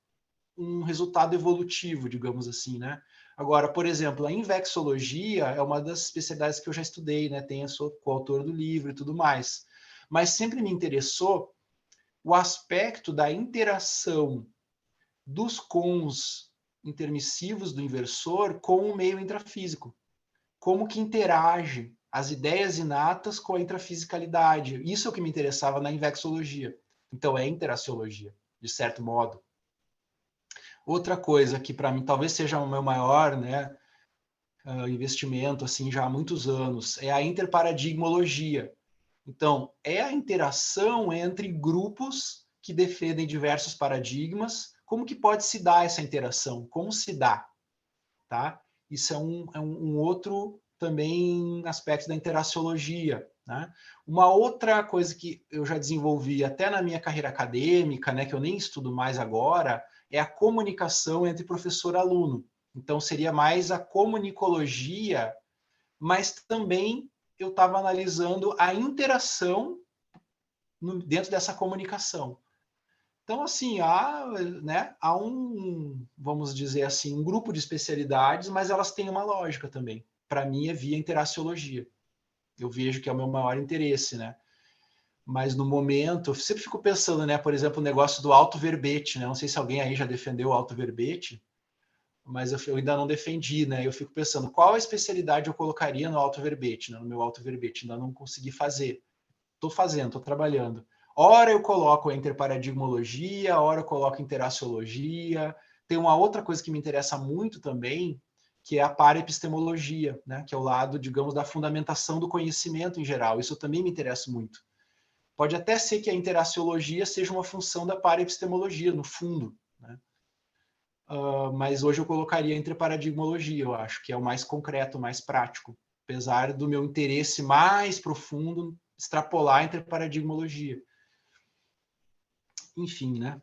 um resultado evolutivo, digamos assim, né? Agora, por exemplo, a invexologia é uma das especialidades que eu já estudei, né? Sou coautor do livro e tudo mais. Mas sempre me interessou o aspecto da interação dos cons intermissivos do inversor com o meio intrafísico. Como que interage as ideias inatas com a intrafisicalidade. Isso é o que me interessava na invexologia. Então, é interaciologia, de certo modo. Outra coisa que, para mim, talvez seja o meu maior, né, investimento, assim, já há muitos anos, é a interparadigmologia. Então, é a interação entre grupos que defendem diversos paradigmas. Como que pode se dar essa interação? Como se dá? Tá? Isso é um outro também aspecto da interaciologia, né? Uma outra coisa que eu já desenvolvi até na minha carreira acadêmica, né, que eu nem estudo mais agora, é a comunicação entre professor e aluno. Então, seria mais a comunicologia, mas também eu estava analisando a interação dentro dessa comunicação. Então, assim, há vamos dizer assim, um grupo de especialidades, mas elas têm uma lógica também. Para mim, é via interaciologia. Eu vejo que é o meu maior interesse, né? Mas no momento, eu sempre fico pensando, né? Por exemplo, o negócio do autoverbete, né? Não sei se alguém aí já defendeu o autoverbete, mas eu ainda não defendi, né? Eu fico pensando, qual a especialidade eu colocaria no autoverbete, né? No meu autoverbete, ainda não consegui fazer. Estou fazendo, estou trabalhando. Ora eu coloco a interparadigmologia, ora eu coloco interaciologia. Tem uma outra coisa que me interessa muito também, que é a paraepistemologia, né? Que é o lado, digamos, da fundamentação do conhecimento em geral. Isso também me interessa muito. Pode até ser que a interaciologia seja uma função da paraepistemologia, no fundo, né? Mas hoje eu colocaria a interparadigmologia, eu acho, que é o mais concreto, o mais prático, apesar do meu interesse mais profundo extrapolar entre paradigmologia. Enfim, né?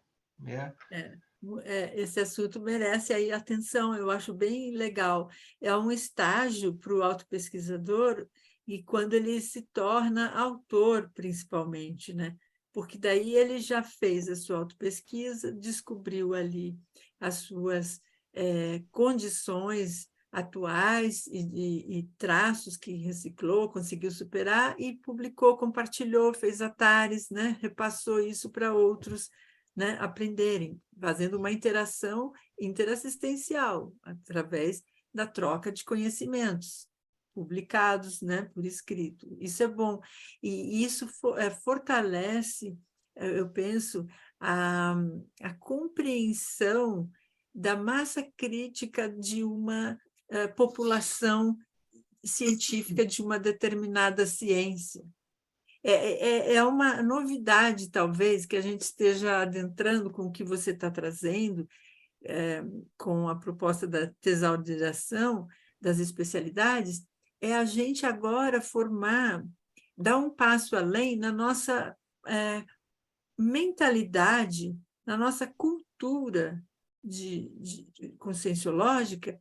Esse assunto merece aí atenção, eu acho bem legal. É um estágio para o autopesquisador, e quando ele se torna autor, principalmente, né? Porque daí ele já fez a sua autopesquisa, descobriu ali as suas condições atuais e traços que reciclou, conseguiu superar e publicou, compartilhou, fez atares, né? Repassou isso para outros, né, aprenderem, fazendo uma interação interassistencial, através da troca de conhecimentos publicados, né, por escrito. Isso é bom. E isso fortalece, eu penso, a compreensão da massa crítica de uma população científica de uma determinada ciência. É uma novidade, talvez, que a gente esteja adentrando com o que você está trazendo, com a proposta da tesaurização das especialidades, é a gente agora dar um passo além na nossa mentalidade, na nossa cultura conscienciológica,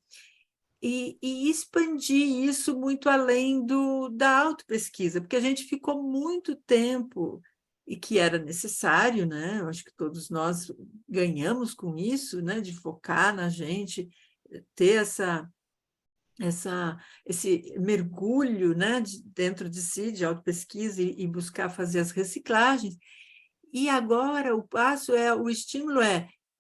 e expandir isso muito além da autopesquisa, porque a gente ficou muito tempo, e que era necessário, né? Eu acho que todos nós ganhamos com isso, né? De focar na gente, ter esse mergulho, né? Dentro de si, de autopesquisa, e buscar fazer as reciclagens. E agora o estímulo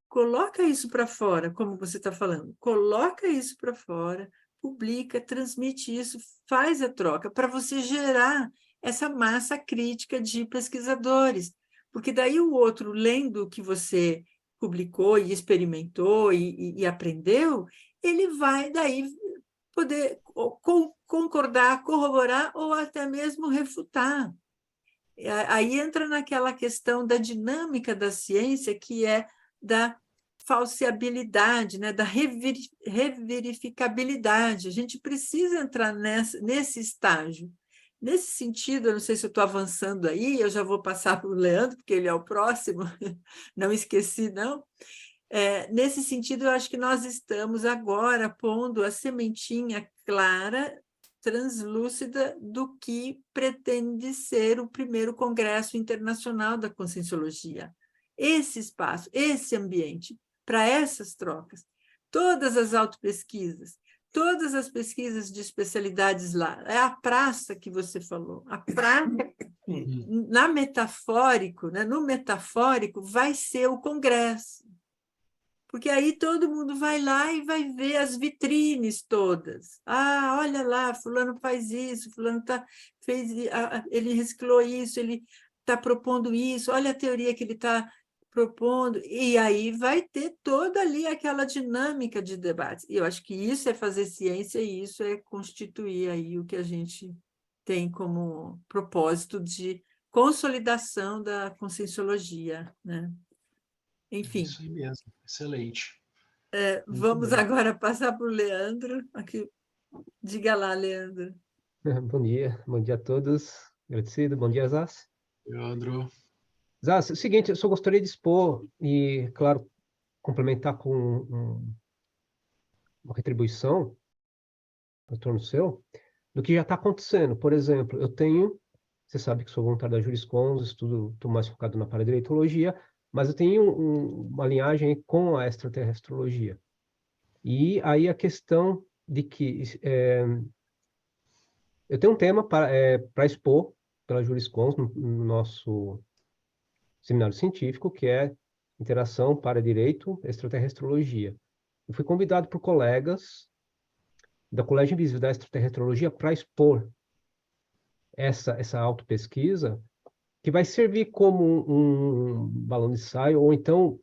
coloca isso para fora, como você está falando, coloca isso para fora, publica, transmite isso, faz a troca, para você gerar essa massa crítica de pesquisadores, porque daí o outro, lendo o que você publicou e experimentou e aprendeu, ele vai daí poder concordar, corroborar ou até mesmo refutar. Aí entra naquela questão da dinâmica da ciência, que é da falseabilidade, né? Da reverificabilidade. A gente precisa entrar nesse estágio. Nesse sentido, eu não sei se eu estou avançando aí, eu já vou passar para o Leandro, porque ele é o próximo, não esqueci, não. Nesse sentido, eu acho que nós estamos agora pondo a sementinha clara, translúcida, do que pretende ser o primeiro Congresso Internacional da Conscienciologia. Esse espaço, esse ambiente, para essas trocas. Todas as autopesquisas, todas as pesquisas de especialidades lá, é a praça que você falou, a praça, né, no metafórico, vai ser o Congresso. Porque aí todo mundo vai lá e vai ver as vitrines todas. Ah, olha lá, fulano faz isso, fulano ele reciclou isso, ele está propondo isso, olha a teoria que ele está propondo. E aí vai ter toda ali aquela dinâmica de debate. E eu acho que isso é fazer ciência e isso é constituir aí o que a gente tem como propósito de consolidação da conscienciologia, né? Enfim. Isso aí mesmo, excelente. Vamos agora passar para o Leandro. Aqui. Diga lá, Leandro. Bom dia a todos. Agradecido. Bom dia, Zaz. Leandro. Zaz, é o seguinte, eu só gostaria de expor e, claro, complementar com uma retribuição, retorno seu, do que já está acontecendo. Por exemplo, você sabe que sou voluntário da Juriscons, estou mais focado na paradireitologia, mas eu tenho uma linhagem com a extraterrestrologia. E aí a questão de que eu tenho um tema para expor pela Juriscons no nosso seminário científico, que é Interação para Direito Extraterrestrologia. Eu fui convidado por colegas da Colégio Invisível da Extraterrestrologia para expor essa autopesquisa, que vai servir como um balão de ensaio, ou então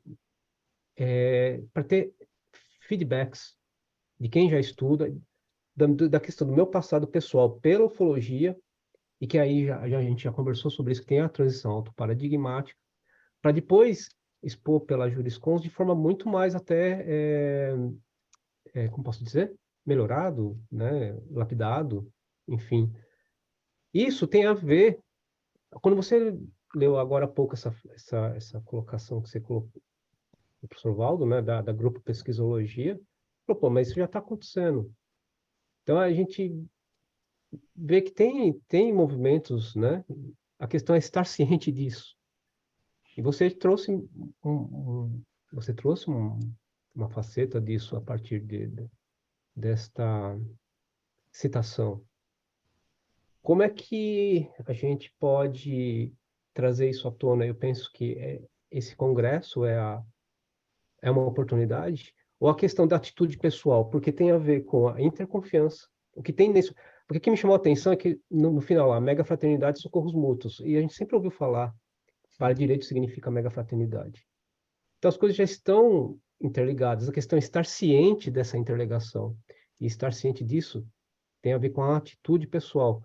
para ter feedbacks de quem já estuda, da questão do meu passado pessoal pela ufologia, e que aí a gente já conversou sobre isso, que tem a transição autoparadigmática, para depois expor pela Juriscons de forma muito mais até, como posso dizer, melhorado, né, lapidado, enfim. Isso tem a ver, quando você leu agora há pouco essa colocação que você colocou, o professor Valdo, né, da Grupo Pesquisologia, falou, pô, mas isso já está acontecendo. Então, a gente vê que tem movimentos, né? A questão é estar ciente disso. E você trouxe uma faceta disso a partir desta citação. Como é que a gente pode trazer isso à tona? Eu penso que esse congresso é uma oportunidade, ou a questão da atitude pessoal, porque tem a ver com a interconfiança. O que tem nisso? Porque o que me chamou a atenção é que, no final, a mega fraternidade e socorros mútuos. E a gente sempre ouviu falar, para direito significa mega fraternidade. Então, as coisas já estão interligadas. A questão é estar ciente dessa interligação. E estar ciente disso tem a ver com a atitude pessoal.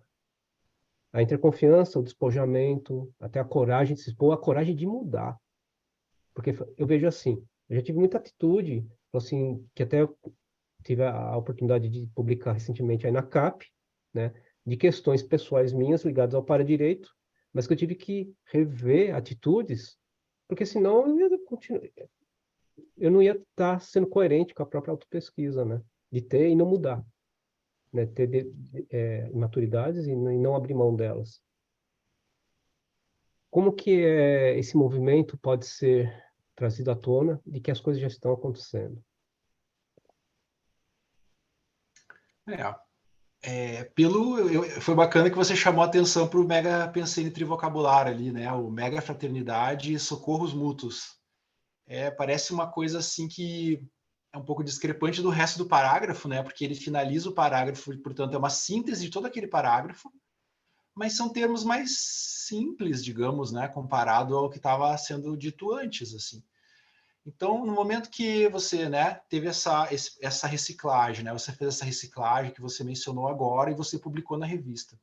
A interconfiança, o despojamento, até a coragem de se expor, a coragem de mudar. Porque eu vejo assim, eu já tive muita atitude, assim, que até eu tive a oportunidade de publicar recentemente aí na CAP, né, de questões pessoais minhas ligadas ao paradireito, mas que eu tive que rever atitudes, porque senão eu não ia estar sendo coerente com a própria autopesquisa, né, de ter e não mudar, né, ter imaturidades e não abrir mão delas. Como que esse movimento pode ser trazido à tona de que as coisas já estão acontecendo? Foi bacana que você chamou a atenção para o mega pensene trivocabular ali, né? O mega fraternidade e socorros mútuos. Parece uma coisa assim que é um pouco discrepante do resto do parágrafo, né? Porque ele finaliza o parágrafo, e, portanto, é uma síntese de todo aquele parágrafo, mas são termos mais simples, digamos, né? Comparado ao que estava sendo dito antes, assim. Então, no momento que você, né, teve essa reciclagem, né, você fez essa reciclagem que você mencionou agora e você publicou na revista,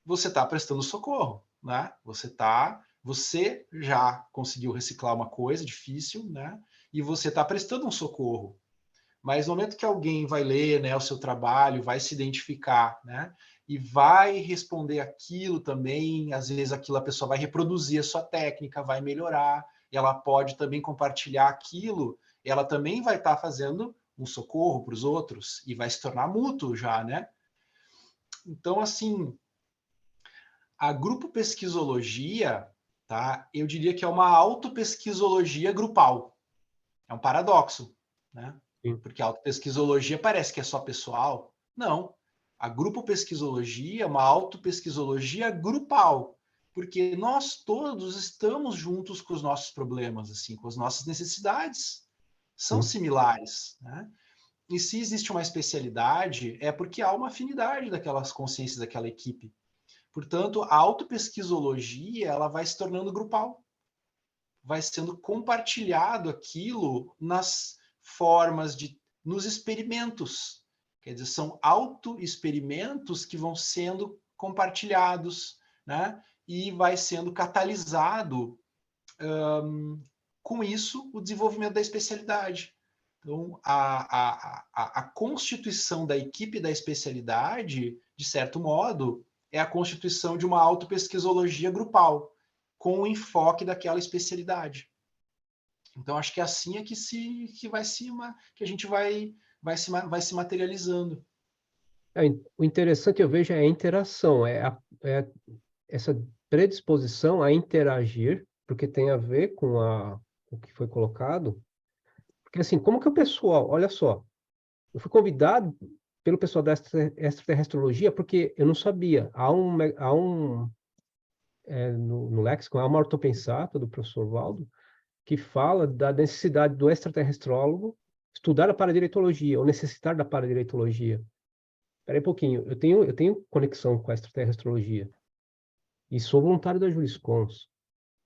você está prestando socorro, né? Você já conseguiu reciclar uma coisa difícil, né? E você está prestando um socorro. Mas no momento que alguém vai ler, né, o seu trabalho, vai se identificar, né, e vai responder aquilo também, às vezes aquilo a pessoa vai reproduzir a sua técnica, vai melhorar, ela pode também compartilhar aquilo, ela também vai estar fazendo um socorro para os outros e vai se tornar mútuo já, né? Então, assim, a grupo pesquisologia, tá? Eu diria que é uma autopesquisologia grupal. É um paradoxo, né? Porque a autopesquisologia parece que é só pessoal. Não. A grupo pesquisologia é uma autopesquisologia grupal, porque nós todos estamos juntos com os nossos problemas, assim, com as nossas necessidades. São similares, né? E se existe uma especialidade, é porque há uma afinidade daquelas consciências daquela equipe. Portanto, a autopesquisologia, ela vai se tornando grupal. Vai sendo compartilhado aquilo nas formas nos experimentos. Quer dizer, são autoexperimentos que vão sendo compartilhados, né? E vai sendo catalisado, com isso, o desenvolvimento da especialidade. Então, a constituição da equipe da especialidade, de certo modo, é a constituição de uma autopesquisologia grupal, com o enfoque daquela especialidade. Então, acho que é assim que que a gente vai se materializando. O interessante, eu vejo, é a interação, é essa predisposição a interagir, porque tem a ver com o que foi colocado. Porque, assim, como que o pessoal... Olha só, eu fui convidado pelo pessoal da extraterrestrologia porque eu não sabia. No Lexicon, há uma ortopensata do professor Valdo que fala da necessidade do extraterrestrólogo estudar a paradireitologia, ou necessitar da paradireitologia. Espera aí um pouquinho, eu tenho conexão com a extraterrestrologia e sou voluntário da Juriscons.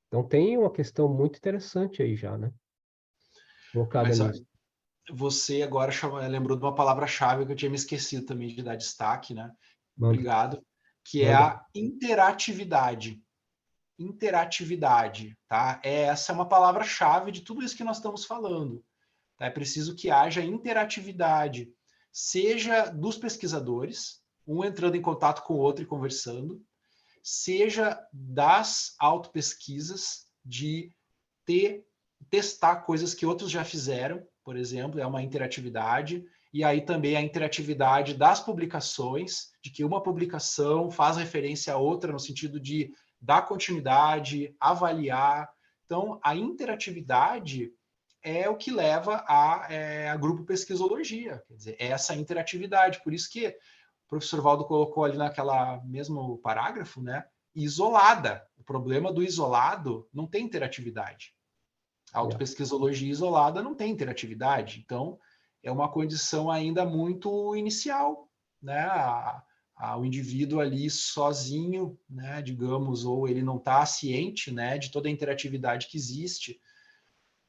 Então tem uma questão muito interessante aí já, né? Colocada Mas nisso. você agora lembrou de uma palavra-chave que eu tinha me esquecido também de dar destaque, né? Obrigado. Que é a interatividade. Interatividade, tá? Essa é uma palavra-chave de tudo isso que nós estamos falando. Tá? É preciso que haja interatividade, seja dos pesquisadores, um entrando em contato com o outro e conversando, seja das autopesquisas, de testar coisas que outros já fizeram, por exemplo, é uma interatividade, e aí também a interatividade das publicações, de que uma publicação faz referência a outra no sentido de dar continuidade, avaliar. Então, a interatividade é o que leva a grupo pesquisologia, quer dizer, essa interatividade. Por isso que o professor Valdo colocou ali naquela mesmo parágrafo, né, isolada. O problema do isolado não tem interatividade. A autopesquisologia isolada não tem interatividade, então é uma condição ainda muito inicial, né? O indivíduo ali sozinho, né, digamos, ou ele não está ciente, né, de toda a interatividade que existe,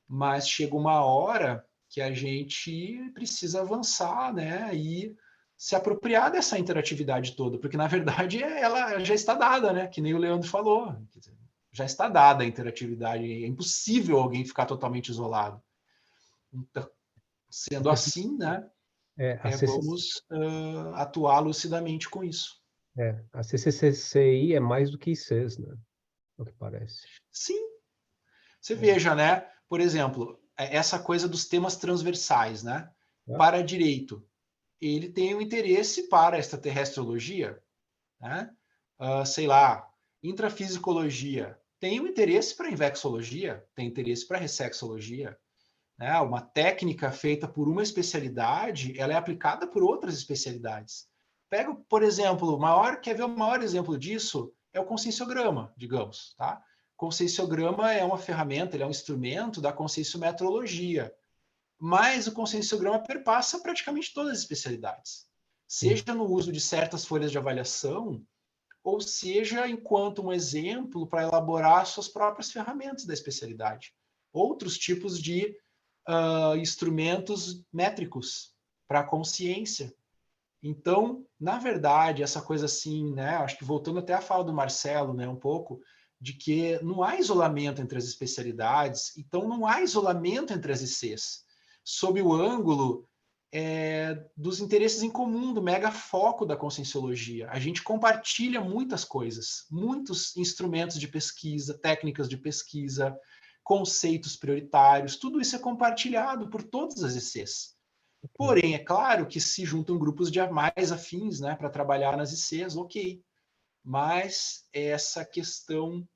mas chega uma hora que a gente precisa avançar, né, e se apropriar dessa interatividade toda, porque na verdade ela já está dada, né, que nem o Leandro falou, quer dizer, já está dada a interatividade, é impossível alguém ficar totalmente isolado. Então, sendo assim, né, vamos atuar lucidamente com isso. A CCCI é mais do que ICES, né? É o que parece. Sim. Você veja, né, por exemplo, essa coisa dos temas transversais, né? Para direito, ele tem um interesse para a extraterrestrologia, né? Sei lá, intrafisicologia, tem um interesse para infecciologia, tem interesse para ressexologia, né? Uma técnica feita por uma especialidade, ela é aplicada por outras especialidades. Pega, por exemplo, quer ver o maior exemplo disso? É o conscienciograma, digamos, tá? Conscienciograma é uma ferramenta, ele é um instrumento da conscienciometrologia, mas o conscienciograma perpassa praticamente todas as especialidades, seja no uso de certas folhas de avaliação, ou seja, enquanto um exemplo para elaborar suas próprias ferramentas da especialidade. Outros tipos de instrumentos métricos para a consciência. Então, na verdade, essa coisa assim, né, acho que voltando até a fala do Marcelo, né, um pouco, de que não há isolamento entre as especialidades, então não há isolamento entre as ICs, sob o ângulo dos interesses em comum, do mega foco da conscienciologia. A gente compartilha muitas coisas, muitos instrumentos de pesquisa, técnicas de pesquisa, conceitos prioritários, tudo isso é compartilhado por todas as ICs. Porém, é claro que se juntam grupos de mais afins, né, para trabalhar nas ICs, ok. Mas essa questão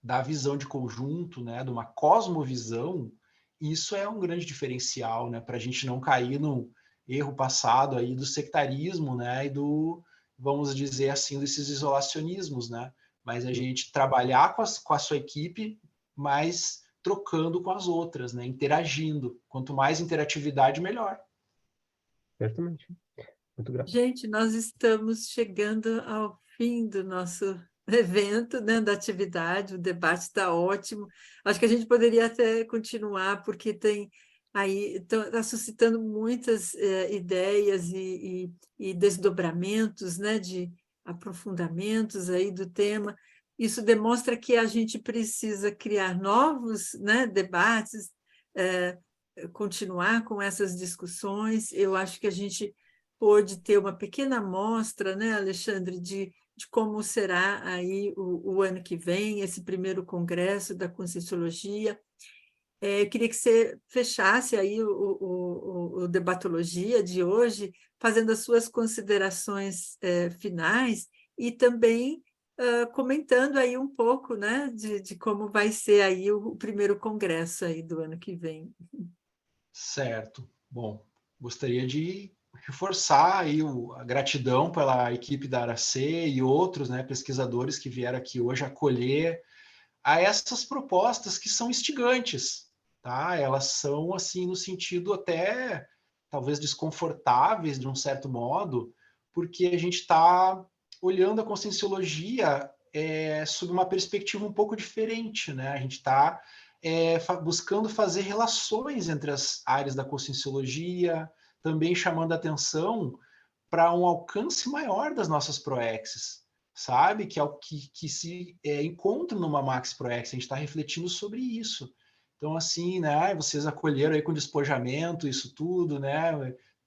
da visão de conjunto, né, de uma cosmovisão, isso é um grande diferencial, né, para a gente não cair no erro passado aí do sectarismo, né, e do, vamos dizer assim, desses isolacionismos, né, mas a gente trabalhar com a sua equipe, mas trocando com as outras, né, interagindo. Quanto mais interatividade, melhor. Certamente. Muito grato. Gente, nós estamos chegando ao fim do nosso evento, né, da atividade, o debate está ótimo. Acho que a gente poderia até continuar, porque tem aí está suscitando muitas ideias e desdobramentos, né, de aprofundamentos aí do tema. Isso demonstra que a gente precisa criar novos, né, debates, continuar com essas discussões. Eu acho que a gente pôde ter uma pequena amostra, né, Alexandre, de como será aí o ano que vem, esse primeiro congresso da Conscienciologia. Eu queria que você fechasse aí o Debatologia de hoje, fazendo as suas considerações finais e também comentando aí um pouco, né, de como vai ser aí o primeiro congresso aí do ano que vem. Certo. Bom, gostaria de reforçar aí a gratidão pela equipe da Aracê e outros, né, pesquisadores que vieram aqui hoje acolher a essas propostas que são instigantes, tá? Elas são, assim, no sentido até talvez desconfortáveis, de um certo modo, porque a gente está olhando a conscienciologia sob uma perspectiva um pouco diferente, né? A gente está buscando fazer relações entre as áreas da conscienciologia, também chamando a atenção para um alcance maior das nossas proexes, sabe? Que é o que se encontra numa Max Proex, a gente está refletindo sobre isso. Então, assim, né, vocês acolheram aí com despojamento isso tudo, né,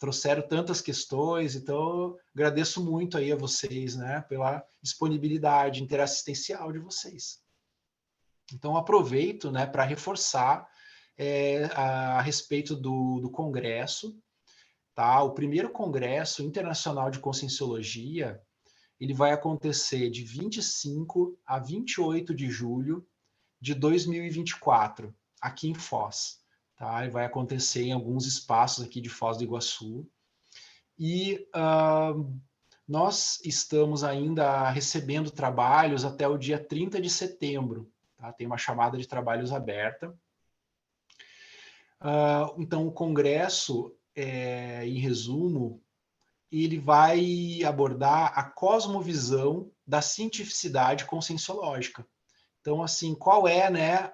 trouxeram tantas questões, então agradeço muito aí a vocês, né, pela disponibilidade interassistencial de vocês. Então, aproveito, né, para reforçar a respeito do congresso, tá? O primeiro congresso internacional de conscienciologia, ele vai acontecer de 25 a 28 de julho de 2024, aqui em Foz. Tá? Ele vai acontecer em alguns espaços aqui de Foz do Iguaçu. E nós estamos ainda recebendo trabalhos até o dia 30 de setembro. Tá? Tem uma chamada de trabalhos aberta. Então, o congresso, em resumo, ele vai abordar a cosmovisão da cientificidade conscienciológica. Então, assim, qual é, né,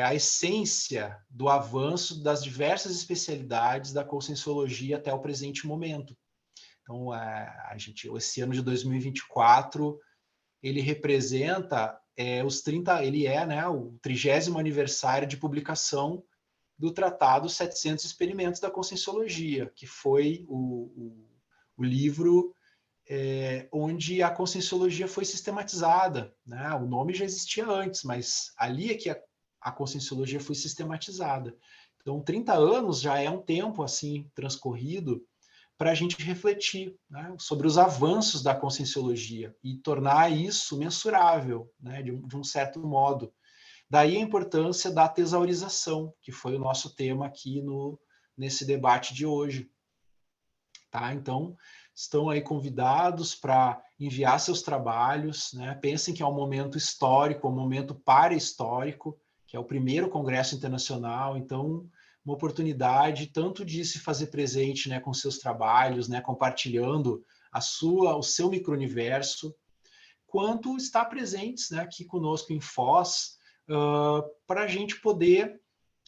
a essência do avanço das diversas especialidades da conscienciologia até o presente momento? Então, esse ano de 2024, ele representa né, o 30º aniversário de publicação do Tratado 700 Experimentos da Conscienciologia, que foi o livro onde a Conscienciologia foi sistematizada, né? O nome já existia antes, mas ali é que a Conscienciologia foi sistematizada. Então, 30 anos já é um tempo assim transcorrido para a gente refletir, né, sobre os avanços da Conscienciologia e tornar isso mensurável, né, de um certo modo. Daí a importância da tesaurização, que foi o nosso tema aqui nesse debate de hoje. Tá? Então, estão aí convidados para enviar seus trabalhos, né? Pensem que é um momento histórico, um momento para-histórico, que é o primeiro Congresso Internacional, então, uma oportunidade tanto de se fazer presente, né, com seus trabalhos, né, compartilhando o seu micro-universo, quanto estar presentes, né, aqui conosco em Foz, para a gente poder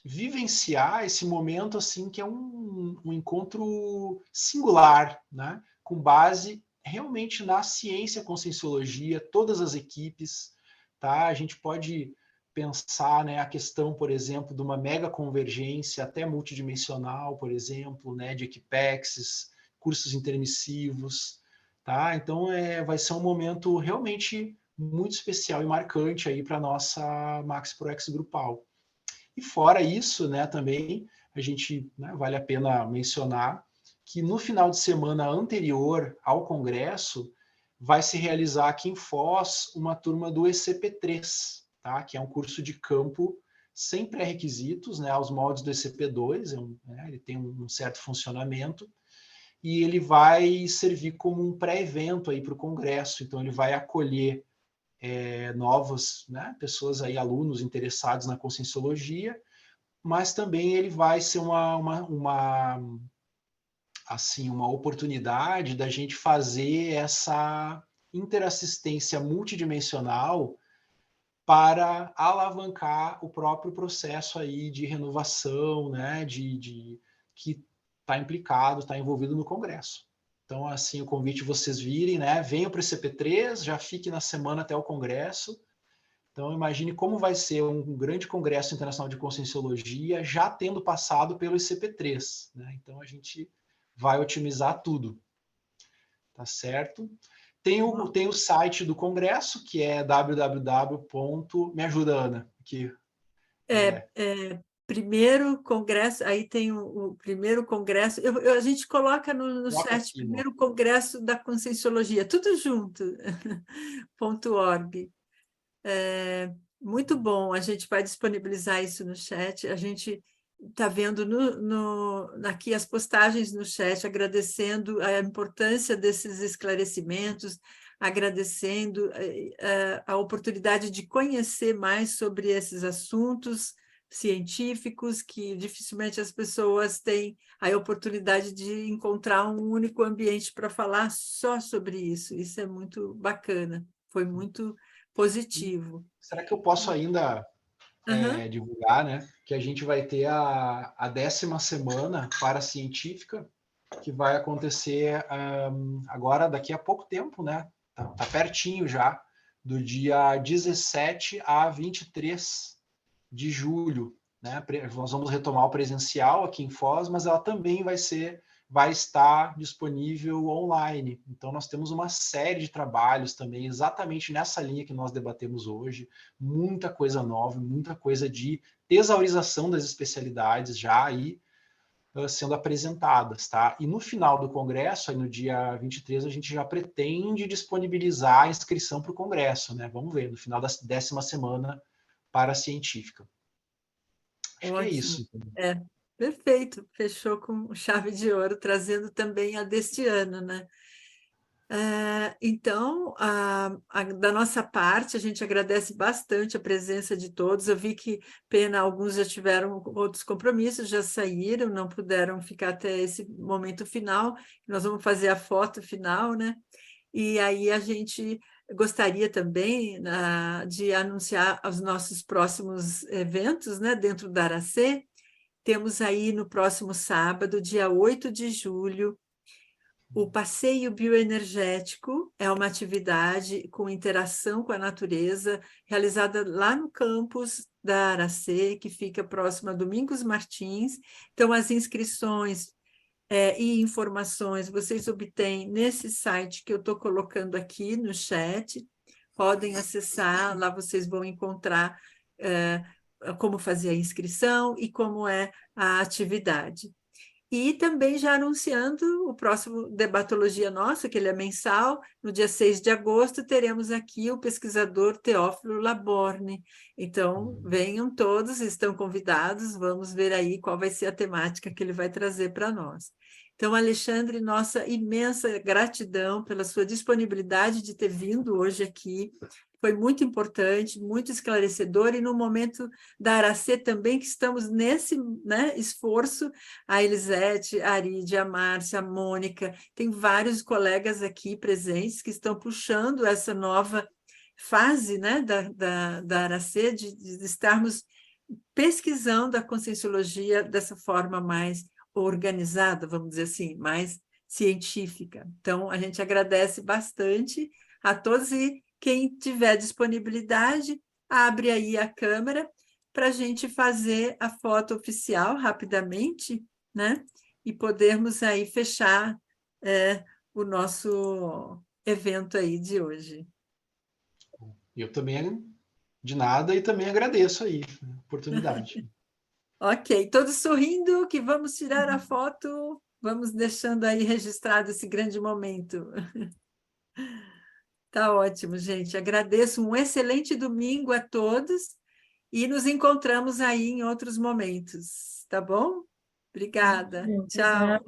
vivenciar esse momento assim que é um encontro singular, né, com base realmente na ciência, conscienciologia, todas as equipes, tá? A gente pode pensar, né, a questão, por exemplo, de uma mega convergência até multidimensional, por exemplo, né, de equipexes, cursos intermissivos, tá? Então vai ser um momento realmente muito especial e marcante aí para a nossa Max Proex grupal. E fora isso, né, também a gente, né, vale a pena mencionar que no final de semana anterior ao congresso vai se realizar aqui em Foz uma turma do ECP3, tá? Que é um curso de campo sem pré-requisitos, né, aos moldes do ECP2, né, ele tem um certo funcionamento, e ele vai servir como um pré-evento aí para o congresso, então ele vai acolher novos, né, pessoas aí, alunos interessados na conscienciologia, mas também ele vai ser uma oportunidade da gente fazer essa interassistência multidimensional para alavancar o próprio processo aí de renovação, né, que está implicado, está envolvido no Congresso. Então, assim, o convite vocês virem, né? Venham para o CP3, já fique na semana até o Congresso. Então, imagine como vai ser um grande Congresso Internacional de Conscienciologia, já tendo passado pelo ICP3, né? Então, a gente vai otimizar tudo. Tá certo? Tem o site do Congresso, que é Me ajuda, Ana. Aqui. Primeiro congresso, aí tem o primeiro congresso, a gente coloca no chat, Aqui, primeiro congresso da Conscienciologia, tudo junto, .org. Muito bom, a gente vai disponibilizar isso no chat, a gente está vendo aqui as postagens no chat, agradecendo a importância desses esclarecimentos, agradecendo a oportunidade de conhecer mais sobre esses assuntos científicos, que dificilmente as pessoas têm a oportunidade de encontrar um único ambiente para falar só sobre isso. Isso é muito bacana, foi muito positivo. Será que eu posso ainda divulgar, né, que a gente vai ter a 10ª semana paracientífica, que vai acontecer agora, daqui a pouco tempo, né? Tá pertinho já, do dia 17 a 23 de julho, né? Nós vamos retomar o presencial aqui em Foz, mas ela também vai estar disponível online. Então, nós temos uma série de trabalhos também, exatamente nessa linha que nós debatemos hoje, muita coisa nova, muita coisa de tesaurização das especialidades já aí sendo apresentadas, tá? E no final do congresso, aí no dia 23, a gente já pretende disponibilizar a inscrição para o congresso, né? Vamos ver, no final da 10ª semana paracientífica. Acho que é isso. Perfeito, fechou com chave de ouro, trazendo também a deste ano, né? Então, da nossa parte, a gente agradece bastante a presença de todos. Eu vi que, pena, alguns já tiveram outros compromissos, já saíram, não puderam ficar até esse momento final. Nós vamos fazer a foto final, né? E aí a gente gostaria também de anunciar os nossos próximos eventos, né, dentro da Aracê. Temos aí no próximo sábado, dia 8 de julho, o passeio bioenergético. É uma atividade com interação com a natureza, realizada lá no campus da Aracê, que fica próximo a Domingos Martins. Então, as inscrições e informações vocês obtêm nesse site que eu estou colocando aqui no chat. Podem acessar, lá vocês vão encontrar como fazer a inscrição e como é a atividade. E também já anunciando o próximo Debatologia Nossa, que ele é mensal, no dia 6 de agosto, teremos aqui o pesquisador Teófilo Laborne. Então, venham todos, estão convidados, vamos ver aí qual vai ser a temática que ele vai trazer para nós. Então, Alexandre, nossa imensa gratidão pela sua disponibilidade de ter vindo hoje aqui. Foi muito importante, muito esclarecedor, e no momento da Aracê também, que estamos nesse, né, esforço, a Elisete, a Arídia, a Márcia, a Mônica, tem vários colegas aqui presentes que estão puxando essa nova fase, né, da Aracê, de estarmos pesquisando a Conscienciologia dessa forma mais organizada, vamos dizer assim, mais científica. Então, a gente agradece bastante a todos, e quem tiver disponibilidade, abre aí a câmera para a gente fazer a foto oficial rapidamente, né? E podermos aí fechar o nosso evento aí de hoje. Eu também, de nada, e também agradeço aí a oportunidade. Ok, todos sorrindo, que vamos tirar a foto, vamos deixando aí registrado esse grande momento. Tá ótimo, gente. Agradeço, um excelente domingo a todos e nos encontramos aí em outros momentos, tá bom? Obrigada. Tchau.